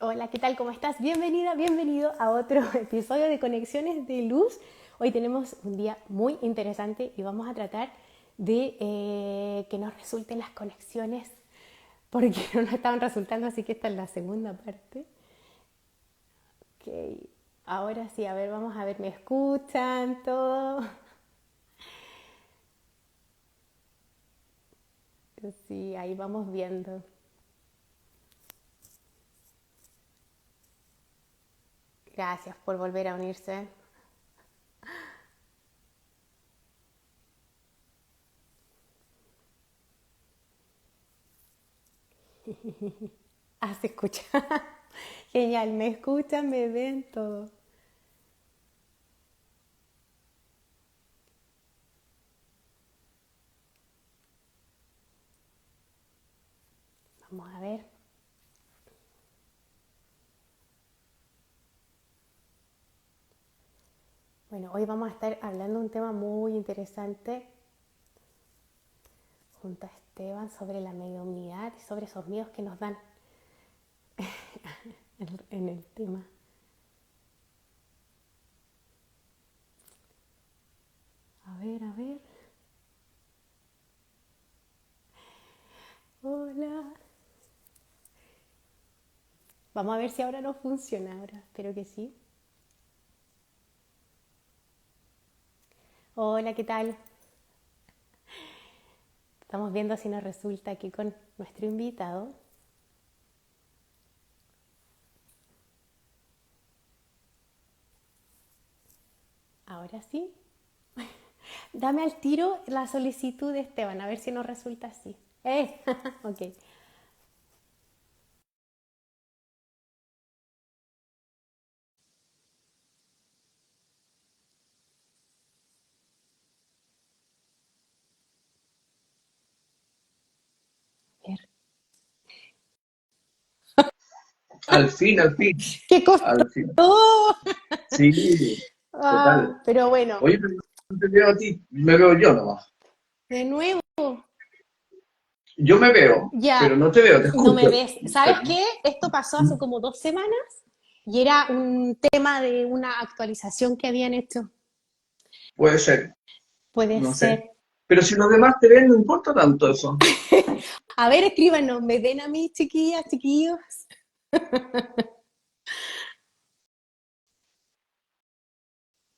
Hola, ¿qué tal? ¿Cómo estás? Bienvenida, bienvenido a otro episodio de Conexiones de Luz. Hoy tenemos un día muy interesante y vamos a tratar de que nos resulten las conexiones porque no nos estaban resultando, así que esta es la segunda parte. Ok, ahora sí, a ver, vamos a ver, ¿me escuchan todo? Sí, ahí vamos viendo. Gracias por volver a unirse. Ah, se escucha. Genial, me escuchan, me ven todo. Vamos a ver. Bueno, hoy vamos a estar hablando de un tema muy interesante junto a Esteban sobre la mediunidad y sobre esos miedos que nos dan en el tema. A ver, a ver. Hola. Vamos a ver si ahora no funciona. Ahora espero que sí. Hola, ¿qué tal? Estamos viendo si nos resulta aquí con nuestro invitado. Ahora sí. Dame al tiro la solicitud de Esteban, a ver si nos resulta así. Ok. A ver. Al fin, ¡Qué costó! al fin. Sí, total. Pero bueno, Oye, pero no te veo a ti, me veo yo nomás. de nuevo. Yo me veo, Ya, pero no te veo, te no me escucho. ves. ¿Sabes qué? Esto pasó hace como 2 semanas y era un tema de una actualización que habían hecho. Puede ser, Puede no sé. ser. Pero si los demás te ven, no importa tanto eso. A ver, escríbanos, ¿me ven a mí, chiquillas, chiquillos?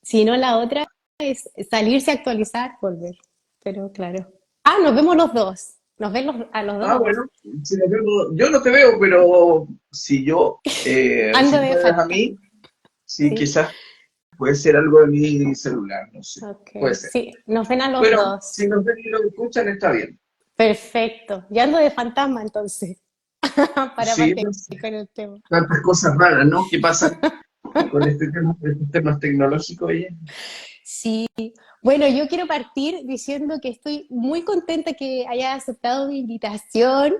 Si no, la otra es salirse a actualizar, volver. Pero claro. Ah, nos vemos los dos. Nos ven a los Ah, dos. bueno, si nos vemos, yo no te veo, pero Ando si tú de me ves a fantasma. mí, sí, Sí. quizás puede ser algo de mi celular, no sé, puede Ok. ser. Sí, nos ven a los Pero si dos. nos ven y lo escuchan, está bien. Perfecto. Ya ando de fantasma entonces. Para Sí, partir no sé. con el tema. Tantas cosas raras, ¿no? ¿Qué pasa con este tema, estos temas tecnológicos, oye? Sí, bueno, yo quiero partir diciendo que estoy muy contenta que hayas aceptado mi invitación,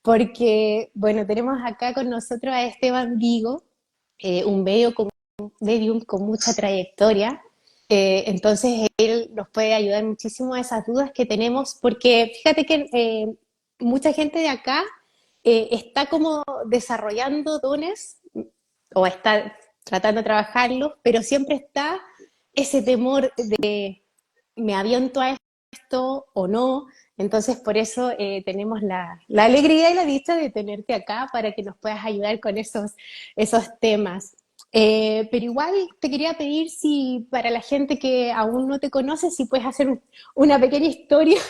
porque, bueno, tenemos acá con nosotros a Esteban Vigo, un medium con mucha trayectoria. Entonces, él nos puede ayudar muchísimo a esas dudas que tenemos, porque fíjate que mucha gente de acá está como desarrollando dones o está tratando de trabajarlos, pero siempre está ese temor de me aviento a esto o no. Entonces, por eso tenemos la alegría y la dicha de tenerte acá para que nos puedas ayudar con esos temas. Pero igual te quería pedir si para la gente que aún no te conoce, si puedes hacer una pequeña historia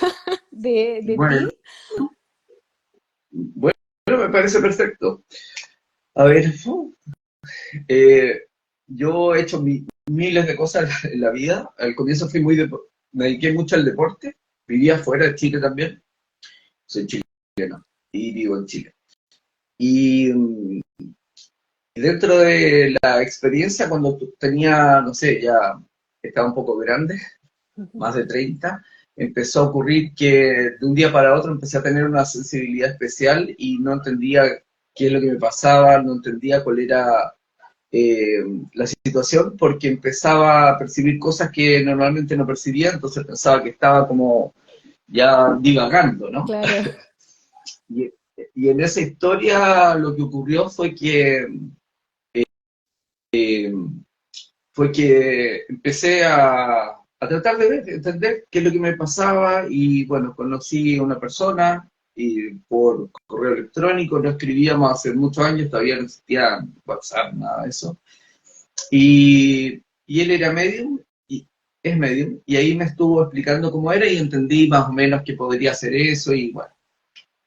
de Bueno, ti. bueno, me parece perfecto. A ver, eh, yo he hecho miles de cosas en la vida. Al comienzo me dediqué mucho al deporte. Vivía fuera de Chile también. Soy chileno y vivo en Chile. Y dentro de la experiencia, cuando tenía, no sé, ya estaba un poco grande, más de 30, empezó a ocurrir que de un día para otro empecé a tener una sensibilidad especial y no entendía qué es lo que me pasaba, no entendía cuál era eh, la situación, porque empezaba a percibir cosas que normalmente no percibía, entonces pensaba que estaba como ya divagando, ¿no? Claro. y en esa historia lo que ocurrió eh, fue que empecé a tratar de entender qué es lo que me pasaba y bueno, conocí a una persona y por correo electrónico, no escribíamos hace muchos años, todavía no existía WhatsApp, nada de eso. Y él era medium, y es medium, y ahí me estuvo explicando cómo era y entendí más o menos que podría hacer eso y bueno,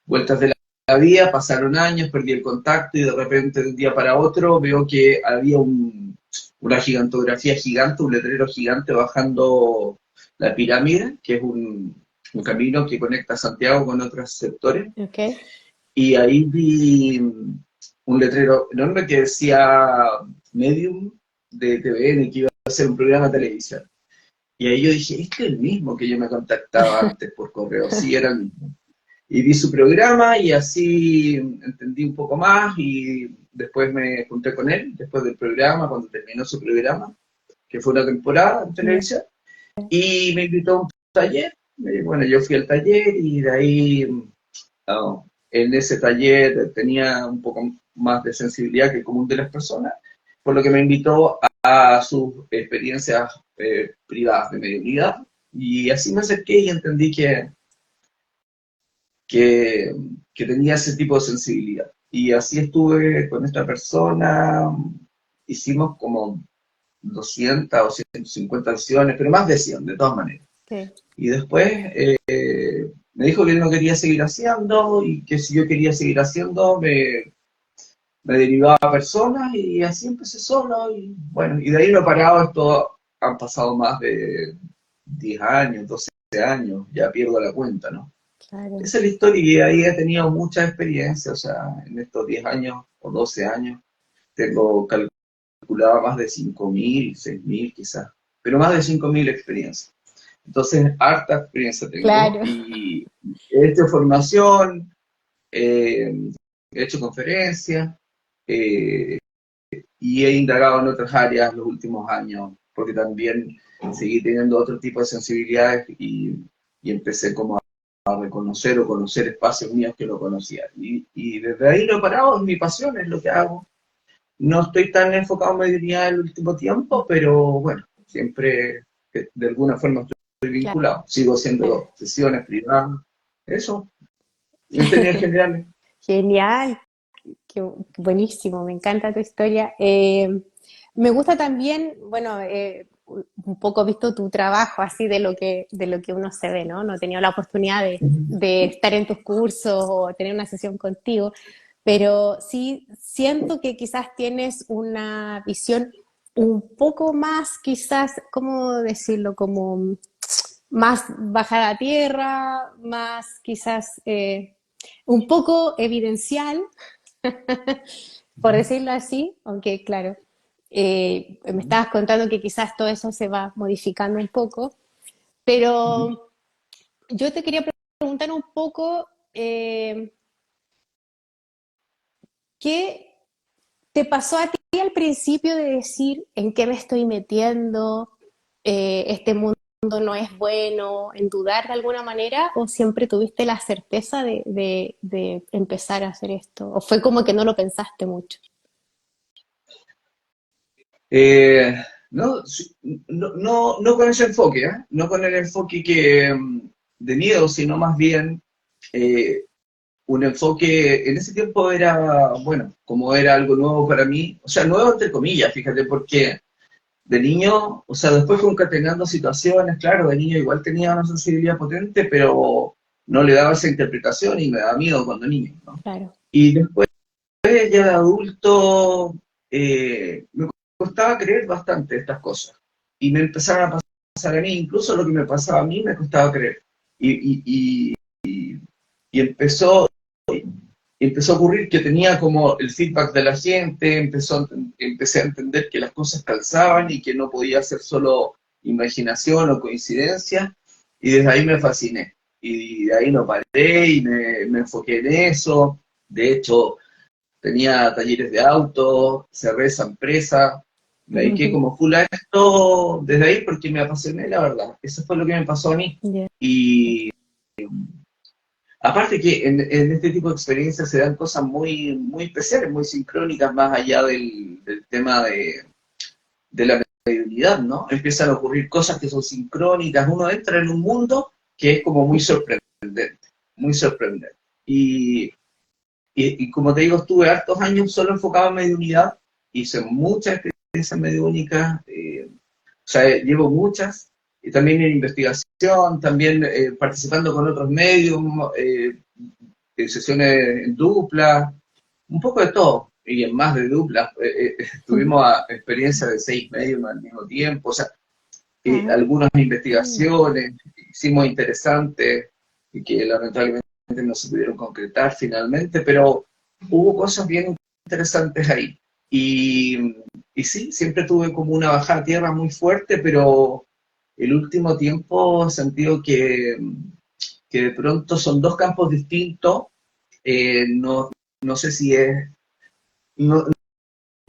vueltas de la vida, pasaron años, perdí el contacto y de repente de un día para otro veo que había una gigantografía gigante, un letrero gigante bajando la pirámide, que es un camino que conecta Santiago con otros sectores, Ok. y ahí vi un letrero enorme que decía Medium de TVN, que iba a hacer un programa de televisión. Y ahí yo dije, este es el mismo que yo me contactaba antes por correo, sí, era el mismo. Y vi su programa y así entendí un poco más y después me junté con él, después del programa, cuando terminó su programa, que fue una temporada en Ya. televisión, y me invitó a un taller. Bueno, yo fui al taller y de ahí, en ese taller tenía un poco más de sensibilidad que el común de las personas, por lo que me invitó a sus experiencias privadas de mediunidad y así me acerqué y entendí que, que tenía ese tipo de sensibilidad. Y así estuve con esta persona, hicimos como 200 o 150 sesiones, pero más de 100, de todas maneras. Sí. Y después me dijo que él no quería seguir haciendo y que si yo quería seguir haciendo me derivaba a personas y así empecé solo. Y bueno, y de ahí no he parado, esto han pasado más de 10 años, 12 años, ya pierdo la cuenta, ¿no? Claro. Esa es la historia y ahí he tenido mucha experiencia, o sea, en estos 10 años o 12 años tengo calculado más de 5.000, 6.000 quizás, pero más de 5.000 experiencias. Entonces, harta experiencia tengo Claro. y he hecho formación, he hecho conferencias y he indagado en otras áreas los últimos años, porque también seguí teniendo otro tipo de sensibilidades y empecé como a reconocer o conocer espacios míos que no conocía. Y desde ahí no he parado, es mi pasión, es lo que hago. No estoy tan enfocado en mediunidad en el último tiempo, pero bueno, siempre de alguna forma estoy Claro. vinculado. Sigo haciendo sesiones privadas, eso, en términos generales. Genial. Qué buenísimo, me encanta tu historia. Me gusta también, bueno, un poco visto tu trabajo así de lo que uno se ve, ¿no? No he tenido la oportunidad de estar en tus cursos o tener una sesión contigo, pero sí siento que quizás tienes una visión un poco más, quizás, ¿cómo decirlo? Como más bajada a tierra, más quizás un poco evidencial por decirlo así, aunque claro, me estabas contando que quizás todo eso se va modificando un poco, pero yo te quería preguntar un poco, ¿qué te pasó a ti al principio de decir en qué me estoy metiendo, este mundo no es bueno, en dudar de alguna manera, o siempre tuviste la certeza de empezar a hacer esto? ¿O fue como que no lo pensaste mucho? Eh, no, no con ese enfoque, ¿eh? No con el enfoque de miedo, sino más bien eh, un enfoque, en ese tiempo era, bueno, como era algo nuevo para mí, o sea, nuevo entre comillas, fíjate, porque de niño, o sea, después concatenando situaciones, claro, de niño igual tenía una sensibilidad potente, pero no le daba esa interpretación y me daba miedo cuando niño, ¿no? Claro. Y después ya de adulto me costaba creer bastante estas cosas y me empezaron a pasar a mí, incluso lo que me pasaba a mí me costaba creer. Y, y empezó a ocurrir que tenía como el feedback de la gente, empecé a entender que las cosas calzaban y que no podía ser solo imaginación o coincidencia, y desde ahí me fasciné. Y de ahí no paré y me enfoqué en eso. De hecho, tenía talleres de auto, cerré esa empresa, me dediqué como full a esto desde ahí porque me apasioné, la verdad. Eso fue lo que me pasó a mí. Ya. Y Aparte que en este tipo de experiencias se dan cosas muy, muy especiales, muy sincrónicas, más allá del tema de la mediunidad, ¿no? Empiezan a ocurrir cosas que son sincrónicas, uno entra en un mundo que es como muy sorprendente. Y como te digo, estuve hartos años solo enfocado en mediunidad, hice muchas experiencias mediúnicas, o sea, llevo muchas, y también en investigación, también participando con otros medios, en sesiones en dupla, un poco de todo, y en más de dupla. Tuvimos experiencias de 6 medios al mismo tiempo, o sea, Ah, algunas investigaciones, hicimos interesantes, y que lamentablemente no se pudieron concretar finalmente, pero hubo cosas bien interesantes ahí. Y sí, siempre tuve como una bajada a tierra muy fuerte, pero el último tiempo he sentido que de pronto son dos campos distintos. No, no sé si es, no,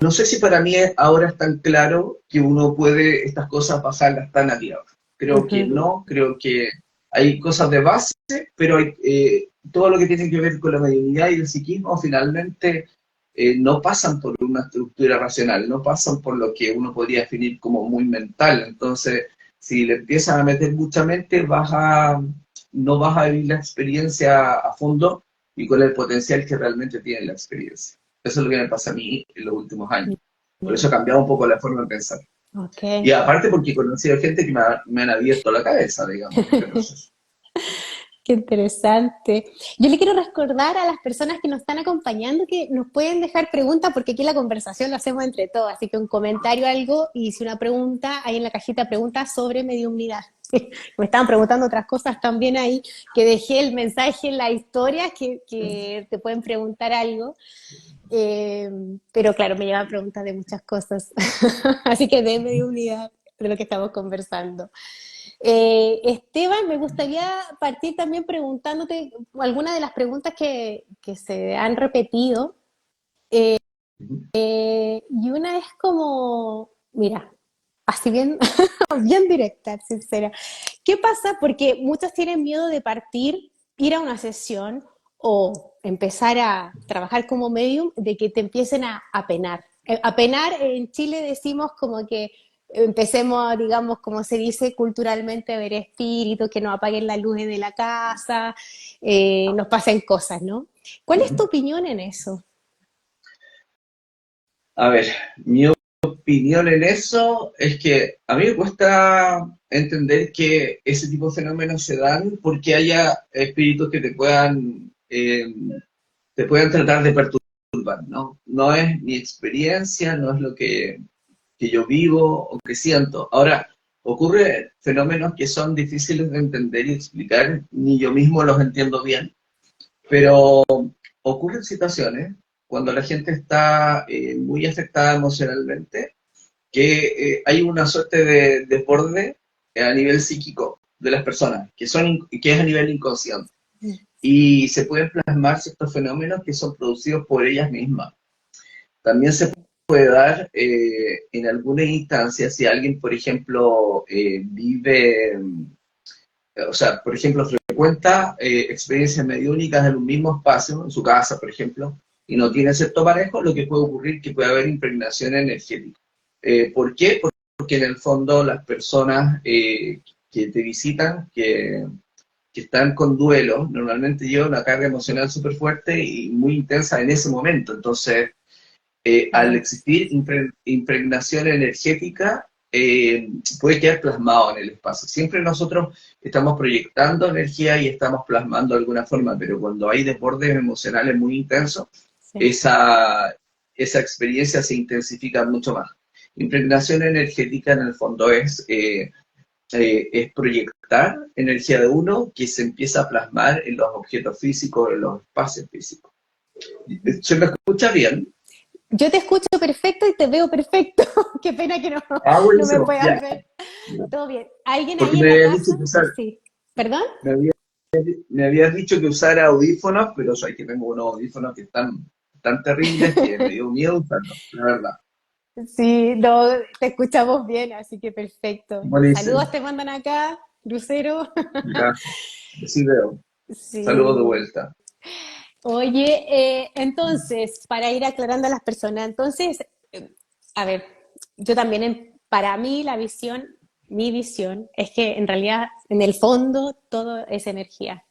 no sé si para mí ahora es tan claro que uno puede estas cosas pasarlas tan a tierra. Creo que ujú. no, creo que hay cosas de base, pero hay, todo lo que tiene que ver con la mediunidad y el psiquismo finalmente no pasan por una estructura racional, no pasan por lo que uno podría definir como muy mental. Entonces, si le empiezas a meter mucha mente, no vas a vivir la experiencia a fondo y con el potencial que realmente tiene la experiencia. Eso es lo que me pasa a mí en los últimos años. Por eso Ya, ha cambiado un poco la forma de pensar. ok. Y aparte porque he conocido gente que me han abierto la cabeza, digamos, en este proceso. Qué interesante. Yo le quiero recordar a las personas que nos están acompañando que nos pueden dejar preguntas porque aquí la conversación lo hacemos entre todos, así que un comentario, algo, y si una pregunta, hay en la cajita preguntas sobre mediunidad. Me estaban preguntando otras cosas también ahí, que dejé el mensaje en la historia, que te pueden preguntar algo. Eh, pero claro, me llevan preguntas de muchas cosas, así que de mediunidad, de lo que estamos conversando. Esteban, me gustaría partir también preguntándote algunas de las preguntas que se han repetido. Y una es como, mira, así bien, bien directa, sincera. ¿Qué pasa? Porque muchos tienen miedo de partir, ir a una sesión o empezar a trabajar como medium, de que te empiecen a penar. A penar en Chile decimos como que empecemos, digamos, como se dice culturalmente, a ver espíritus, que nos apaguen las luces de la casa, nos pasen cosas, ¿no? ¿Cuál es tu opinión en eso? A ver, mi opinión en eso es que a mí me cuesta entender que ese tipo de fenómenos se dan porque haya espíritus que te puedan tratar de perturbar, ¿no? No es mi experiencia, no es lo que yo vivo o que siento. Ahora, ocurre fenómenos que son difíciles de entender y explicar, ni yo mismo los entiendo bien, pero ocurren situaciones cuando la gente está muy afectada emocionalmente, que hay una suerte de desborde a nivel psíquico de las personas, que es a nivel inconsciente. Y se pueden plasmar ciertos fenómenos que son producidos por ellas mismas. También se puede dar en algunas instancias si alguien, por ejemplo, vive, o sea, por ejemplo, frecuenta experiencias mediúnicas en un mismo espacio, en su casa, por ejemplo, y no tiene cierto manejo, lo que puede ocurrir es que puede haber impregnación energética. ¿Por qué? Porque en el fondo las personas que te visitan, que están con duelo, normalmente llevan una carga emocional súper fuerte y muy intensa en ese momento. Entonces, al Mm. existir impregnación energética, puede quedar plasmado en el espacio. Siempre nosotros estamos proyectando energía y estamos plasmando de alguna forma, pero cuando hay desbordes emocionales muy intensos, Sí. esa experiencia se intensifica mucho más. Impregnación energética en el fondo es proyectar energía de uno que se empieza a plasmar en los objetos físicos, en los espacios físicos. ¿Se me escucha bien? Yo te escucho perfecto y te veo perfecto. Qué pena que no, Ah, no me buenísimo, puedas ya. ver. Todo bien. ¿Alguien Porque ahí en la casa? Sí. ¿Perdón? me, había- me habías dicho que usara audífonos, pero soy que tengo unos audífonos que están tan terribles que me dio miedo usarlos, la verdad. Sí, no, te escuchamos bien, así que perfecto. Buenísimo. Saludos te mandan acá, Lucero. Ya, así veo. Saludos de Sí. vuelta. Oye, entonces, para ir aclarando a las personas, entonces, a ver, yo también, para mí la visión, mi visión, es que en realidad, en el fondo, todo es energía.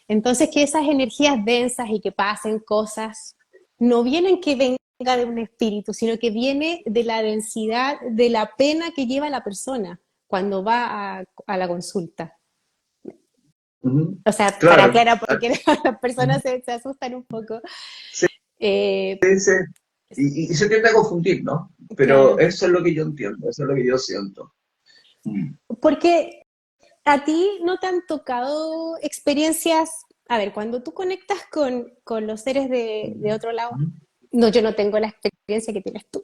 Entonces, que esas energías densas y que pasen cosas, no vienen que venga de un espíritu, sino que viene de la densidad, de la pena que lleva la persona cuando va a la consulta. Ujú. O sea, para Claro. aclarar, porque las personas se asustan un poco. Sí, Eh, sí, sí. Y se tiende a confundir, ¿no? Pero claro, eso es lo que yo entiendo, eso es lo que yo siento. Mm. porque a ti no te han tocado experiencias, a ver, cuando tú conectas con los seres de otro lado, Ujú. no, yo no tengo la experiencia que tienes tú,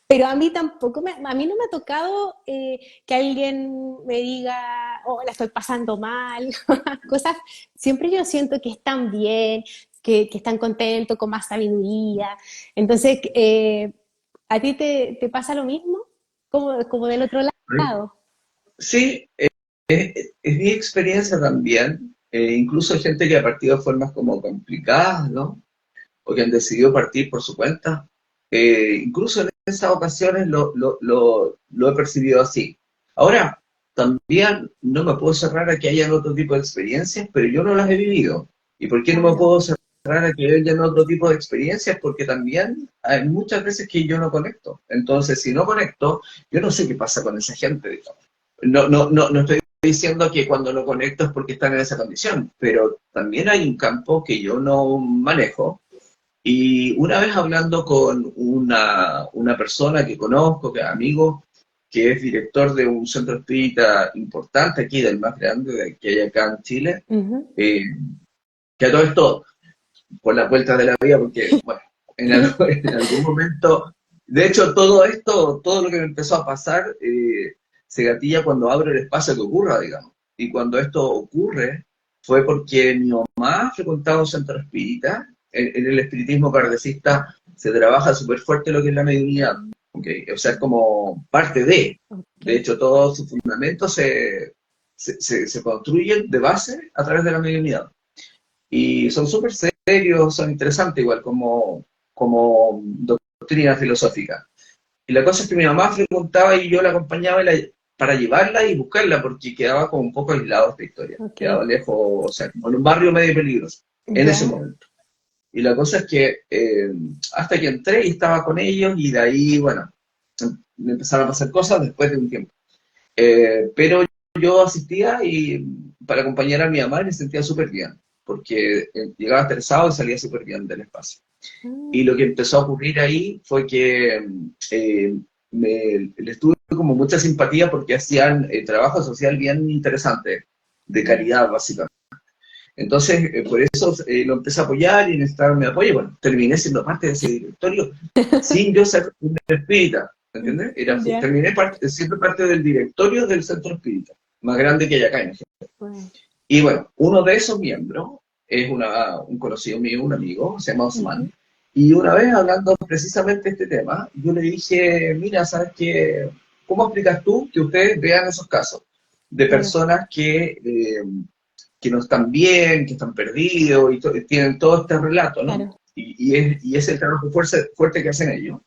pero a mí tampoco, a mí no me ha tocado que alguien me diga, oh, la estoy pasando mal, cosas, siempre yo siento que están bien, que están contentos, con más sabiduría, entonces, ¿a ti te pasa lo mismo? Como del otro lado. Sí, es mi experiencia también. Incluso hay gente que ha partido de formas como complicadas, ¿no? O que han decidido partir por su cuenta. Incluso en esas ocasiones lo he percibido así. Ahora, también no me puedo cerrar a que hayan otro tipo de experiencias, pero yo no las he vivido. ¿Y por qué no me Claro. puedo cerrar a que hayan otro tipo de experiencias? Porque también hay muchas veces que yo no conecto. Entonces, si no conecto, yo no sé qué pasa con esa gente, digamos. No estoy diciendo que cuando no conecto es porque están en esa condición, pero también hay un campo que yo no manejo y una vez hablando con una persona que conozco, que es amigo, que es director de un centro espírita importante aquí, del más grande que hay acá en Chile, Ujú. eh, que a todo esto, por la vuelta de la vida, porque, bueno, en algún momento, de hecho, todo esto, todo lo que me empezó a pasar, se gatilla cuando abro el espacio que ocurra, digamos. Y cuando esto ocurre, fue porque mi mamá frecuentaba un centro espírita. En el espiritismo kardecista se trabaja súper fuerte lo que es la mediunidad, ¿ok? O sea, es como parte de. Ok. De hecho, todos sus fundamentos se construyen de base a través de la mediunidad. Y son súper serios, son interesantes igual como doctrina filosófica. Y la cosa es que mi mamá frecuentaba y yo la acompañaba para llevarla y buscarla porque quedaba como un poco aislado esta historia. Ok. Quedaba lejos, o sea, como en un barrio medio peligroso en ese Ya. momento. Y la cosa es que hasta que entré y estaba con ellos y de ahí, bueno, me empezaron a pasar cosas después de un tiempo. Pero yo asistía y para acompañar a mi mamá y me sentía súper bien, porque llegaba estresado y salía súper bien del espacio. Y Mm, lo que empezó a ocurrir ahí fue que les tuve como mucha simpatía porque hacían trabajo social bien interesante, de ya. caridad básicamente. Entonces, por eso lo empecé a apoyar y necesitaba mi apoyo. Bueno, terminé siendo parte de ese directorio sin yo ser un espírita, ¿entiendes? Ya. Terminé siendo parte del directorio del centro espírita, más grande que hay acá en México. Bueno. Y bueno, uno de esos miembros es un conocido mío, un amigo, se llama Ujú. Osman. Y una vez hablando precisamente de este tema, yo le dije, mira, ¿sabes qué? ¿Cómo explicas tú que ustedes vean esos casos de Claro. personas que no están bien, que están perdidos y tienen todo este relato, ¿no? Claro. Y es el trabajo fuerte que hacen ellos.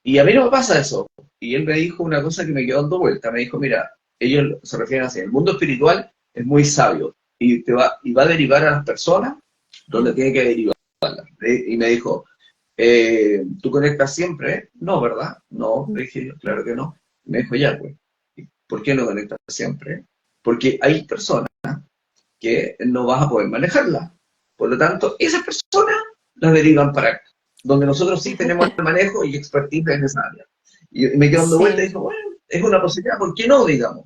Y a mí no me pasa eso. Y él me dijo una cosa que me quedó dando vuelta. Me dijo, mira, ellos se refieren así, el mundo espiritual es muy sabio y va a derivar a las personas donde Claro. tiene que derivar. Y me dijo, ¿tú conectas siempre? No, ¿verdad? No, le dije yo, claro que no. Y me dijo, ya, pues, ¿por qué no conectas siempre? Porque hay personas que no vas a poder manejarla. Por lo tanto, esas personas las derivan para acá, donde nosotros sí tenemos el manejo y expertise en esa área. Y me quedo dando vuelta y Sí. digo, bueno, es una posibilidad, ¿por qué no, digamos?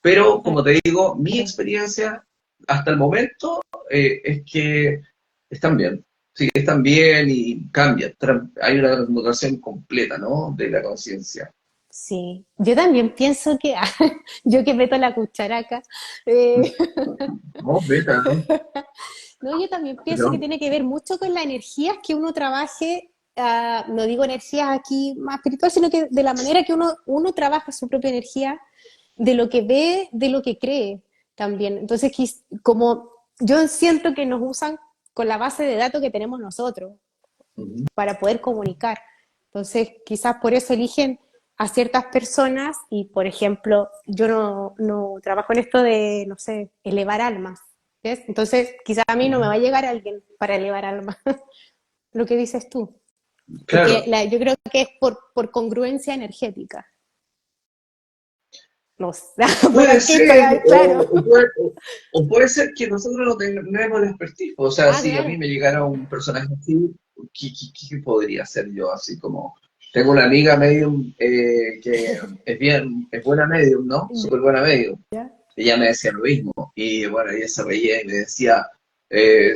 Pero, como te digo, mi Claro. experiencia hasta el momento es que están bien. Sí, están bien y cambian. Hay una transmutación completa, ¿no? De la conciencia. Sí. Yo también pienso que, yo que meto la cucharaca, eh, No, beta, ¿no? no, yo también pienso que Pero, tiene que ver mucho con las energías que uno trabaje, no digo energías aquí más espirituales, sino que de la manera que uno trabaja su propia energía, de lo que ve, de lo que cree también. Entonces, como yo siento que nos usan con la base de datos que tenemos nosotros Ujú. para poder comunicar. Entonces, quizás por eso eligen a ciertas personas y, por ejemplo, yo no trabajo en esto de, no sé, elevar almas. ¿Ves? Entonces, quizás a mí no me va a llegar alguien para elevar almas, lo que dices tú. Porque Claro, yo creo que es por congruencia energética. No sé, por puede aquí, ser, claro. o puede ser que nosotros no tenemos el expertise. O sea, Ah, si a mí claro. me llegara un personaje así, ¿qué podría ser yo? Así como, tengo una amiga medium que es buena medium, ¿no? Súper buena medium. Ya. Ella me decía lo mismo. Y bueno, ella se reía y me decía,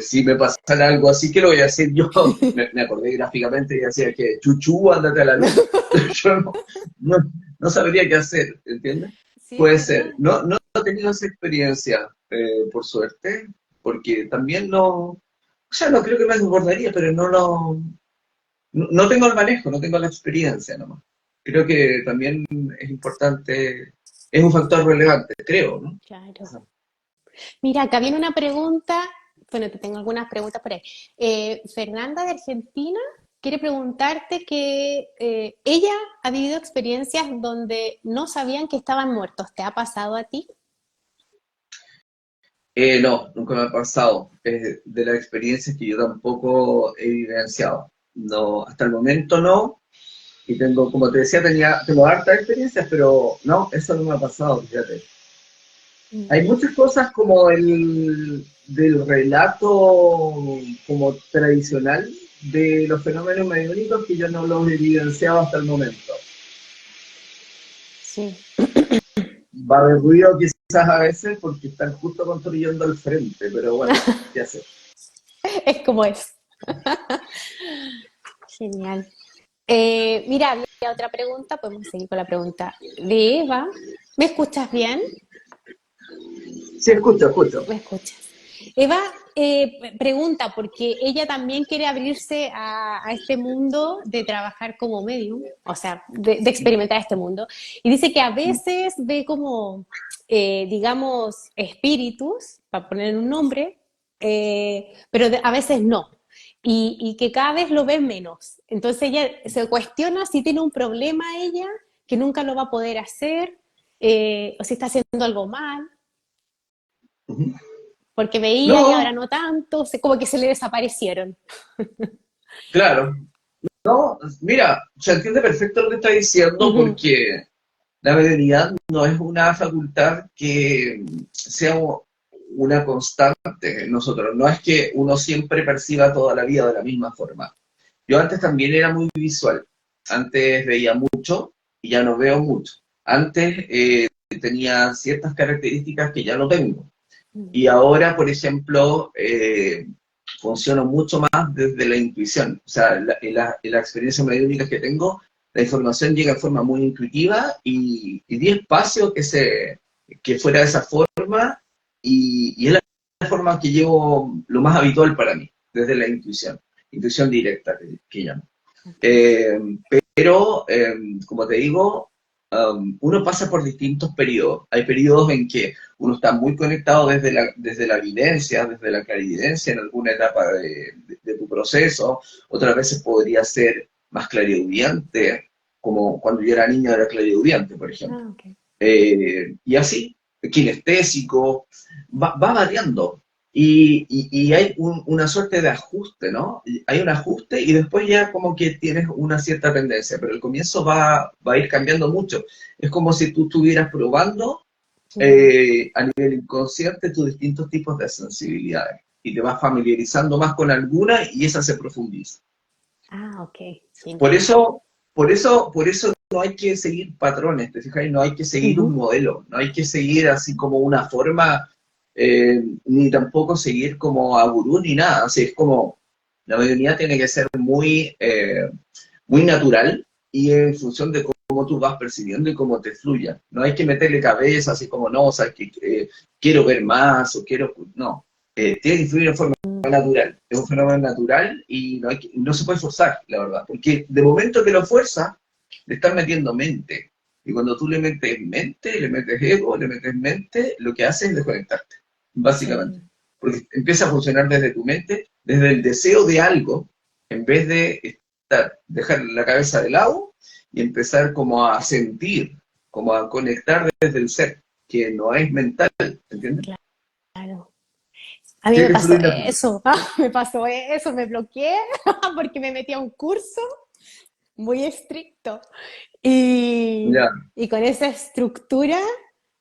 si me pasara algo así, ¿qué lo voy a decir yo? Me acordé gráficamente y decía que, chuchu, ándate a la luz. Yo no, no sabría qué hacer, ¿entiendes? Sí, es Puede verdad. ser. No he tenido esa experiencia, por suerte, porque también o sea, no creo que me desbordaría, pero no tengo el manejo, no tengo la experiencia nomás. Creo que también es importante, es un factor relevante, creo, ¿no? Claro. Mira, acá viene una pregunta, bueno, te tengo algunas preguntas por ahí. Fernanda de Argentina quiere preguntarte que ella ha vivido experiencias donde no sabían que estaban muertos. ¿Te ha pasado a ti? No, nunca me ha pasado. Es de las experiencias que yo tampoco he vivenciado. No, hasta el momento no. Y tengo, como te decía, tengo hartas experiencias, pero no, eso no me ha pasado, fíjate. Mm. Hay muchas cosas como del relato como tradicional de los fenómenos mediúnicos que yo no los he evidenciado hasta el momento. Sí, Va a haber ruido quizás a veces porque están justo construyendo el frente, pero bueno, ¿qué hacer? es como es. Genial. Mira, había otra pregunta, podemos seguir con la pregunta de Eva. ¿Me escuchas bien? Sí, escucho, escucho. ¿Me escuchas? Eva pregunta, porque ella también quiere abrirse a este mundo de trabajar como medium, o sea, de experimentar este mundo, y dice que a veces ve como, digamos, espíritus, para poner un nombre, pero a veces no, y que cada vez lo ve menos. Entonces ella se cuestiona si tiene un problema ella, que nunca lo va a poder hacer, o si está haciendo algo mal Ujú. porque veía y ahora No, no tanto, como que se le desaparecieron. claro. No, mira, se entiende perfecto lo que está diciendo Ujú. porque la mediunidad no es una facultad que sea una constante en nosotros. No es que uno siempre perciba toda la vida de la misma forma. Yo antes también era muy visual. Antes veía mucho y ya no veo mucho. Antes tenía ciertas características que ya no tengo. Y ahora, por ejemplo, funciono mucho más desde la intuición. O sea, en la experiencia mediúnica que tengo, la información llega de forma muy intuitiva y di espacio que fuera de esa forma y es la forma que llevo lo más habitual para mí, desde la intuición directa que llamo. Okay. Eh, pero, como te digo, uno pasa por distintos periodos. Hay periodos en que uno está muy conectado desde la evidencia, desde la clarividencia en alguna etapa de tu proceso. Otras veces podría ser más clariaudiente, como cuando yo era niño era clariaudiente, por ejemplo. Ah, okay. Y así, kinestésico, va variando. Y hay una suerte de ajuste, ¿no? Hay un ajuste y después ya como que tienes una cierta tendencia, pero el comienzo va a ir cambiando mucho. Es como si tú estuvieras probando Mm. a nivel inconsciente tus distintos tipos de sensibilidades y te vas familiarizando más con alguna y esa se profundiza. Ah, ok, Por genial. eso, por eso no hay que seguir patrones, ¿te fijas? No hay que seguir un Ujú. modelo, no hay que seguir así como una forma, ni tampoco seguir como a gurú ni nada. Así es como la mediunidad tiene que ser muy natural y en función de cómo tú vas percibiendo y cómo te fluya. No hay que meterle cabeza así como no, o sea, que quiero ver más o quiero. No, tiene que fluir de forma natural, es un fenómeno natural y no se puede forzar, la verdad, porque de momento que lo fuerza, le estás metiendo mente. Y cuando tú le metes mente, le metes ego, le metes mente, lo que hace es desconectarte, básicamente. Sí. porque empieza a funcionar desde tu mente, desde el deseo de algo, en vez de dejar la cabeza de lado y empezar como a sentir, como a conectar desde el ser, que no es mental, ¿entiendes? Claro. A mí Tiene me que pasó fluir natural. eso, me bloqueé porque me metí a un curso muy estricto Ya. y con esa estructura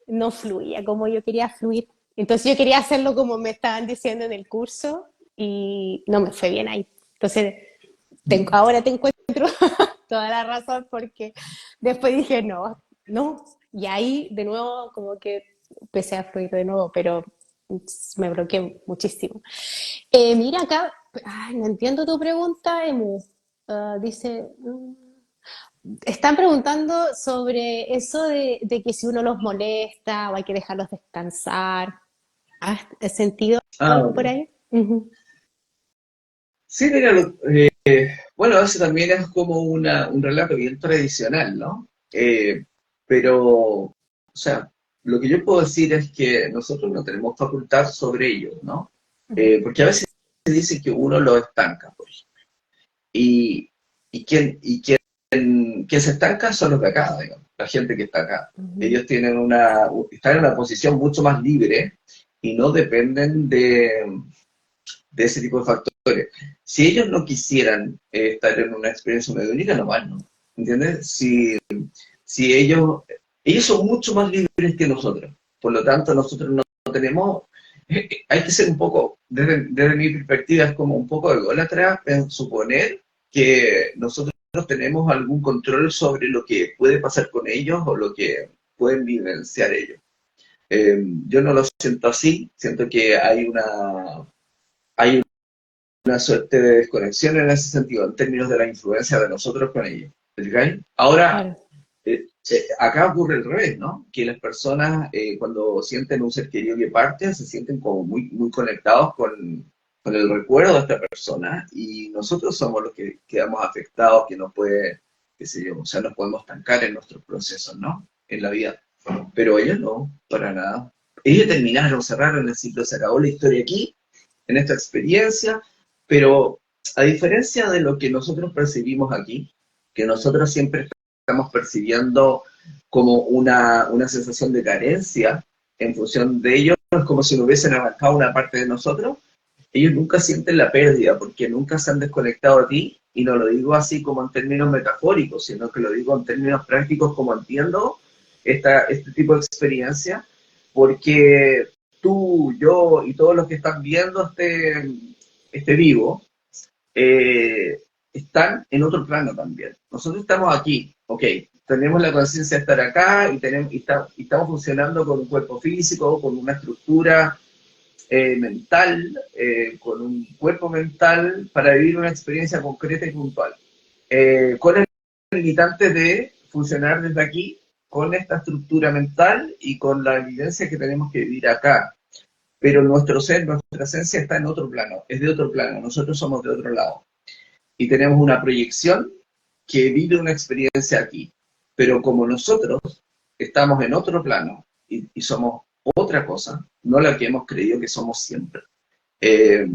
no fluía como yo quería fluir. Entonces yo quería hacerlo como me estaban diciendo en el curso y no me fue bien ahí. Entonces ahora te encuentro toda la razón porque después dije no, no. Y ahí de nuevo como que empecé a fluir de nuevo, pero me bloqueé muchísimo. Mira acá, ay, no entiendo tu pregunta, Emu. Dice, están preguntando sobre eso de que si uno los molesta o hay que dejarlos descansar. ¿Has sentido Ah, algo ok. por ahí? Ujú. Sí, mira, bueno, eso también es como un relato bien tradicional, ¿no? Pero, o sea, lo que yo puedo decir es que nosotros no tenemos facultad sobre ellos, ¿no? Porque a veces se dice que uno lo estanca, por ejemplo. Y, quien se estanca son los de acá, digamos, la gente que está acá. Ujú. Ellos están en una posición mucho más libre y no dependen de ese tipo de factores. Si ellos no quisieran estar en una experiencia mediúnica, no van, ¿no? ¿Entiendes? Si ellos son mucho más libres que nosotros, por lo tanto nosotros no tenemos, hay que ser un poco, desde mi perspectiva, es como un poco ególatra en suponer que nosotros tenemos algún control sobre lo que puede pasar con ellos o lo que pueden vivenciar ellos. Yo no lo siento así, siento que hay una suerte de desconexión en ese sentido, en términos de la influencia de nosotros con ellos. ¿Te fijáis? Ahora, Claro. acá ocurre el revés, ¿no? Que las personas cuando sienten un ser querido que parte, se sienten como muy, muy conectados con el recuerdo de esta persona y nosotros somos los que quedamos afectados, que nos puede, qué sé yo, o sea, nos podemos estancar en nuestros procesos, ¿no? En la vida. Pero ellos no, para nada. Ellos terminaron, cerraron el ciclo, se acabó la historia aquí, en esta experiencia, pero a diferencia de lo que nosotros percibimos aquí, que nosotros siempre estamos percibiendo como una sensación de carencia en función de ellos, es como si nos hubiesen arrancado una parte de nosotros, ellos nunca sienten la pérdida porque nunca se han desconectado a ti, y no lo digo así como en términos metafóricos, sino que lo digo en términos prácticos como entiendo este tipo de experiencia, porque tú, yo y todos los que están viendo este vivo, eh, están en otro plano también. Nosotros estamos aquí, ok, tenemos la conciencia de estar acá y estamos funcionando con un cuerpo físico, con una estructura mental, con un cuerpo mental para vivir una experiencia concreta y puntual. Con el limitante de funcionar desde aquí, con esta estructura mental y con la evidencia que tenemos que vivir acá. Pero nuestro ser, nuestra esencia está en otro plano, es de otro plano, nosotros somos de otro lado. Y tenemos una proyección que vive una experiencia aquí. Pero como nosotros estamos en otro plano y somos otra cosa, no la que hemos creído que somos siempre. Eh,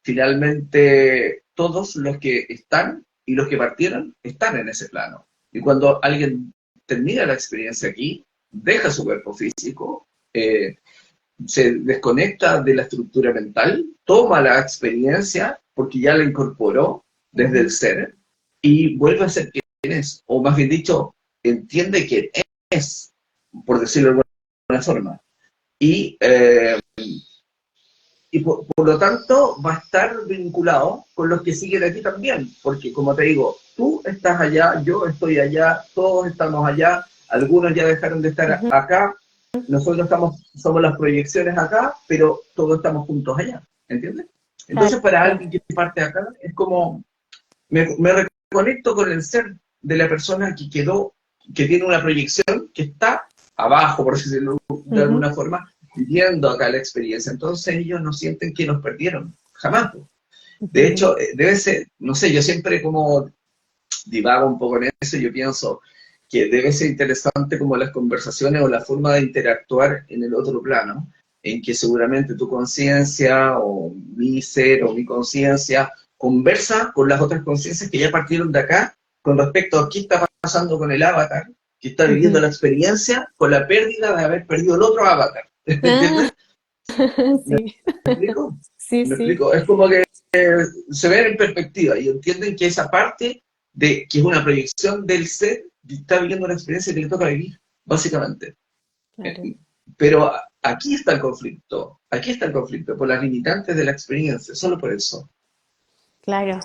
Finalmente, todos los que están y los que partieron están en ese plano. Y cuando alguien termina la experiencia aquí, deja su cuerpo físico, se desconecta de la estructura mental, toma la experiencia porque ya la incorporó desde el Ujú. ser y vuelve a ser quien es, o más bien dicho, entiende quién es, por decirlo de alguna forma. Y por lo tanto va a estar vinculado con los que siguen aquí también, porque como te digo, tú estás allá, yo estoy allá, todos estamos allá, algunos ya dejaron de estar Ujú. acá, nosotros somos las proyecciones acá, pero todos estamos juntos allá, ¿entiendes? Entonces para Claro. alguien que parte acá es como, me reconecto con el ser de la persona que quedó, que tiene una proyección que está abajo, por decirlo de Ujú. alguna forma, viviendo acá la experiencia. Entonces ellos no sienten que nos perdieron, jamás. De Ujú. hecho, debe ser, no sé, yo siempre como divago un poco en eso, yo pienso que debe ser interesante como las conversaciones o la forma de interactuar en el otro plano, en que seguramente tu conciencia o mi ser o mi conciencia conversa con las otras conciencias que ya partieron de acá con respecto a qué está pasando con el avatar, que está viviendo Ujú. la experiencia con la pérdida de haber perdido el otro avatar. Ah, ¿Entiendes? ¿Me sí, explico? sí, ¿Me sí, explico? Es como que se ven en perspectiva y entienden que esa parte de que es una proyección del ser que está viviendo una experiencia que le toca vivir, básicamente. claro, Pero aquí está el conflicto, por las limitantes de la experiencia, solo por eso. claro.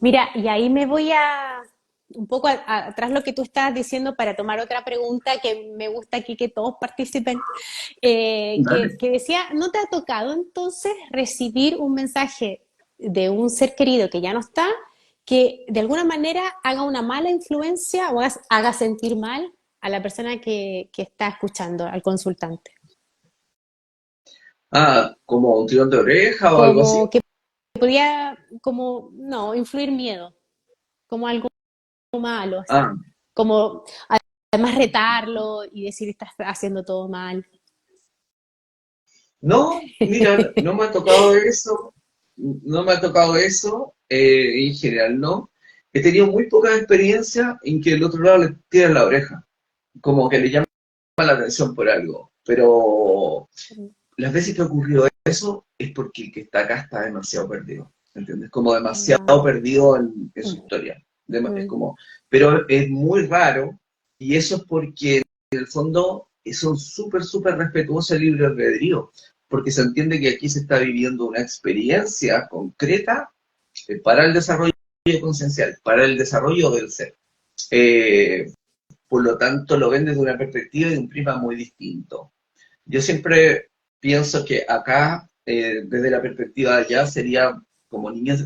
Mira, y ahí me voy a un poco atrás lo que tú estabas diciendo para tomar otra pregunta que me gusta aquí que todos participen, Dale. que decía, ¿no te ha tocado entonces recibir un mensaje de un ser querido que ya no está, que de alguna manera haga una mala influencia o haga sentir mal a la persona que está escuchando, al consultante? Ah, como un tirón de oreja o algo así. Como que podía, como, no, influir miedo, como algo malo, así. Ah, Como además retarlo y decir estás haciendo todo mal. no, mira, no me ha tocado eso, no me ha tocado eso, en general no. He tenido muy poca experiencia en que el otro lado le tira la oreja, como que le llama la atención por algo, pero las veces que ha ocurrido eso es porque el que está acá está demasiado perdido, ¿entiendes? Como demasiado Ah, perdido en su mm, historia. Es mm, como, pero es muy raro y eso es porque en el fondo son súper, súper respetuosos del libre albedrío, porque se entiende que aquí se está viviendo una experiencia concreta para el desarrollo conciencial, para el desarrollo del ser. Eh, por lo tanto, lo ven desde una perspectiva y un prisma muy distinto. Yo siempre pienso que acá, desde la perspectiva de allá, seríamos como niños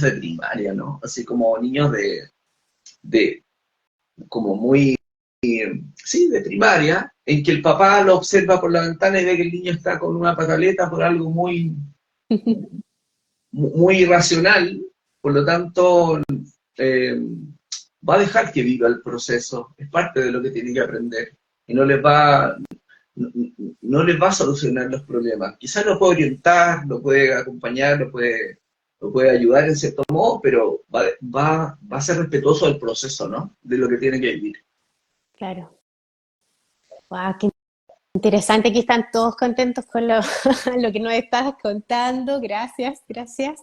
de primaria, ¿no? Así como niños de como muy, sí, de primaria, en que el papá lo observa por la ventana y ve que el niño está con una pataleta por algo muy irracional, por lo tanto, eh, va a dejar que viva el proceso, es parte de lo que tiene que aprender y no, no les va a solucionar los problemas. Quizás lo puede orientar, lo puede acompañar, lo puede ayudar en cierto modo, pero va a ser respetuoso del proceso, ¿no? De lo que tiene que vivir. claro. Wow, qué interesante. Aquí están todos contentos con lo, lo que nos estás contando. Gracias, gracias.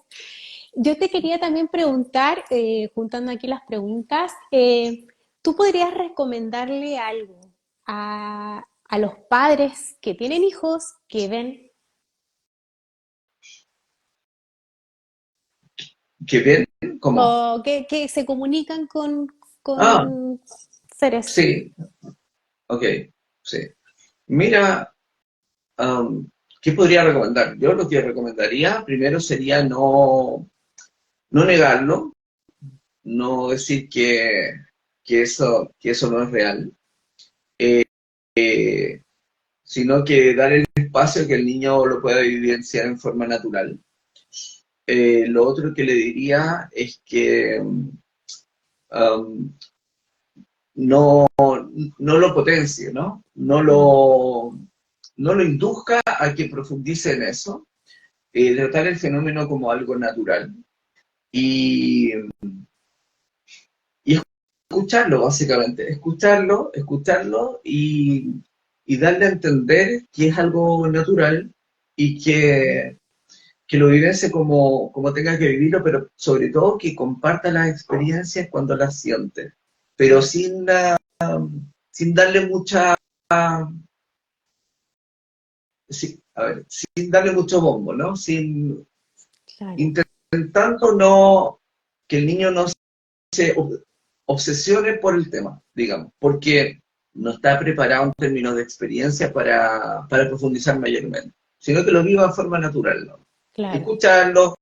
Yo te quería también preguntar, juntando aquí las preguntas, ¿tú podrías recomendarle algo a los padres que tienen hijos que ven ¿Que ven? ¿Cómo? o que se comunican Ah, con seres? sí, ok, sí. Mira, ¿qué podría recomendar? Yo lo que recomendaría primero sería no negarlo, no decir que eso no es real, sino que dar el espacio que el niño lo pueda vivenciar en forma natural. Lo otro que le diría es que um, no, no lo potencie, ¿no? Mm, No lo induzca a que profundice en eso, tratar el fenómeno como algo natural y, y escucharlo, básicamente, escucharlo y darle a entender que es algo natural y que lo vivense como tenga que vivirlo, pero sobre todo que comparta las experiencias cuando las siente, pero mm, sin darle mucha, a ver, sin darle mucho bombo, ¿no? claro. Intentando no, que el niño no se obsesione por el tema, digamos, porque no está preparado en términos de experiencia para profundizar mayormente, sino que lo viva de forma natural, ¿no? Claro. Escucharlo,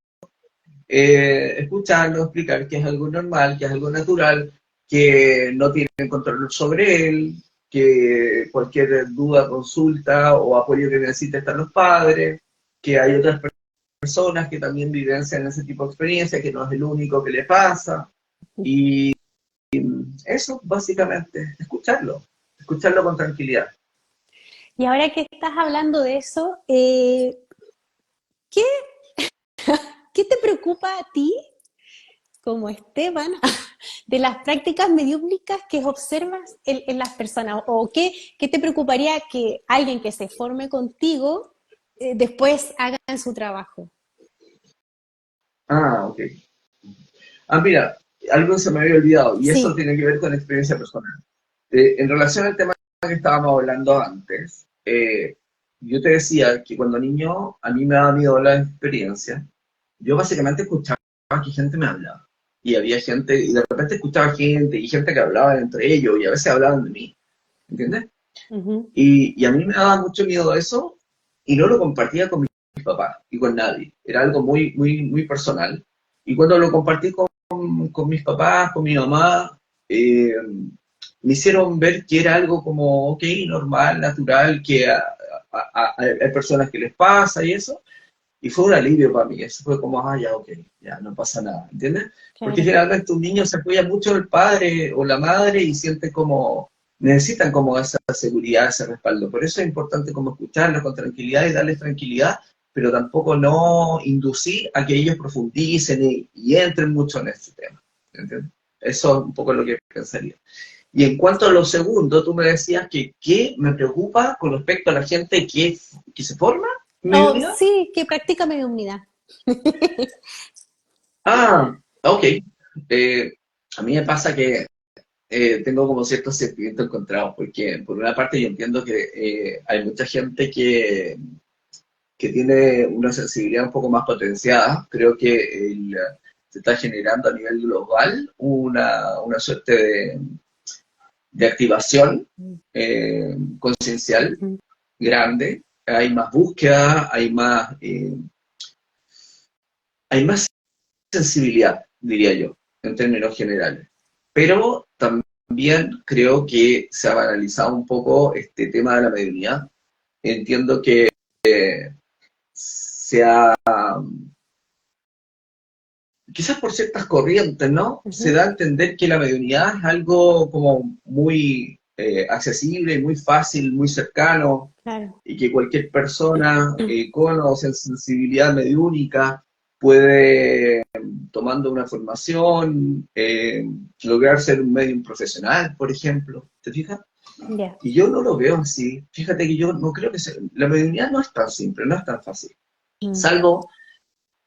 escucharlo, explicar que es algo normal, que es algo natural, que no tienen control sobre él, que cualquier duda, consulta o apoyo que necesite están los padres, que hay otras personas que también vivencian ese tipo de experiencia, que no es el único que le pasa. Y eso, básicamente, escucharlo con tranquilidad. Y ahora que estás hablando de eso, ¿qué, qué te preocupa a ti como Esteban de las prácticas mediúmnicas que observas en las personas? ¿O qué te preocuparía que alguien que se forme contigo después haga en su trabajo? Ah, ok. Ah, mira, algo se me había olvidado, y eso Sí. tiene que ver con experiencia personal. En relación al tema que estábamos hablando antes, yo te decía que cuando niño a mí me daba miedo la experiencia. Yo básicamente escuchaba que gente me hablaba. Y había gente, y de repente escuchaba gente, y gente que hablaba entre ellos, y a veces hablaban de mí, ¿entiendes? Ujú. Y a mí me daba mucho miedo eso, y no lo compartía con mis papás y con nadie. Era algo muy, muy, muy personal. Y cuando lo compartí con mis papás, con mi mamá, eh, me hicieron ver que era algo como, ok, normal, natural, que hay personas que les pasa y eso. Y fue un alivio para mí, eso fue como, ya, ok, ya, no pasa nada, ¿entiendes? Porque Claro. generalmente un niño se apoya mucho en el padre o la madre y siente como, necesitan como esa seguridad, ese respaldo. Por eso es importante como escucharlos con tranquilidad y darles tranquilidad, pero tampoco no inducir a que ellos profundicen y entren mucho en este tema, ¿entiendes? Eso es un poco lo que pensaría. Y en cuanto a lo segundo, tú me decías que qué me preocupa con respecto a la gente que se forma en Oh, mediunidad. sí, que practica mediunidad. Ah, ok. Eh, a mí me pasa que tengo como ciertos sentimientos encontrados, porque por una parte yo entiendo que hay mucha gente que tiene una sensibilidad un poco más potenciada. Creo que se está generando a nivel global una suerte de activación conciencial Ujú. grande. Hay más búsqueda, hay más sensibilidad, diría yo, en términos generales. Pero también creo que se ha banalizado un poco este tema de la mediunidad. Entiendo que se ha, quizás por ciertas corrientes, ¿no? Se Ujú. da a entender que la mediunidad es algo como muy accesible, muy fácil, muy cercano, Claro. y que cualquier persona con o sin sensibilidad mediúnica puede, tomando una formación, lograr ser un medium profesional, por ejemplo. ¿Te fijas? Ya. Y yo no lo veo así. Fíjate que yo no creo que la mediunidad no es tan simple, no es tan fácil. Mm. Salvo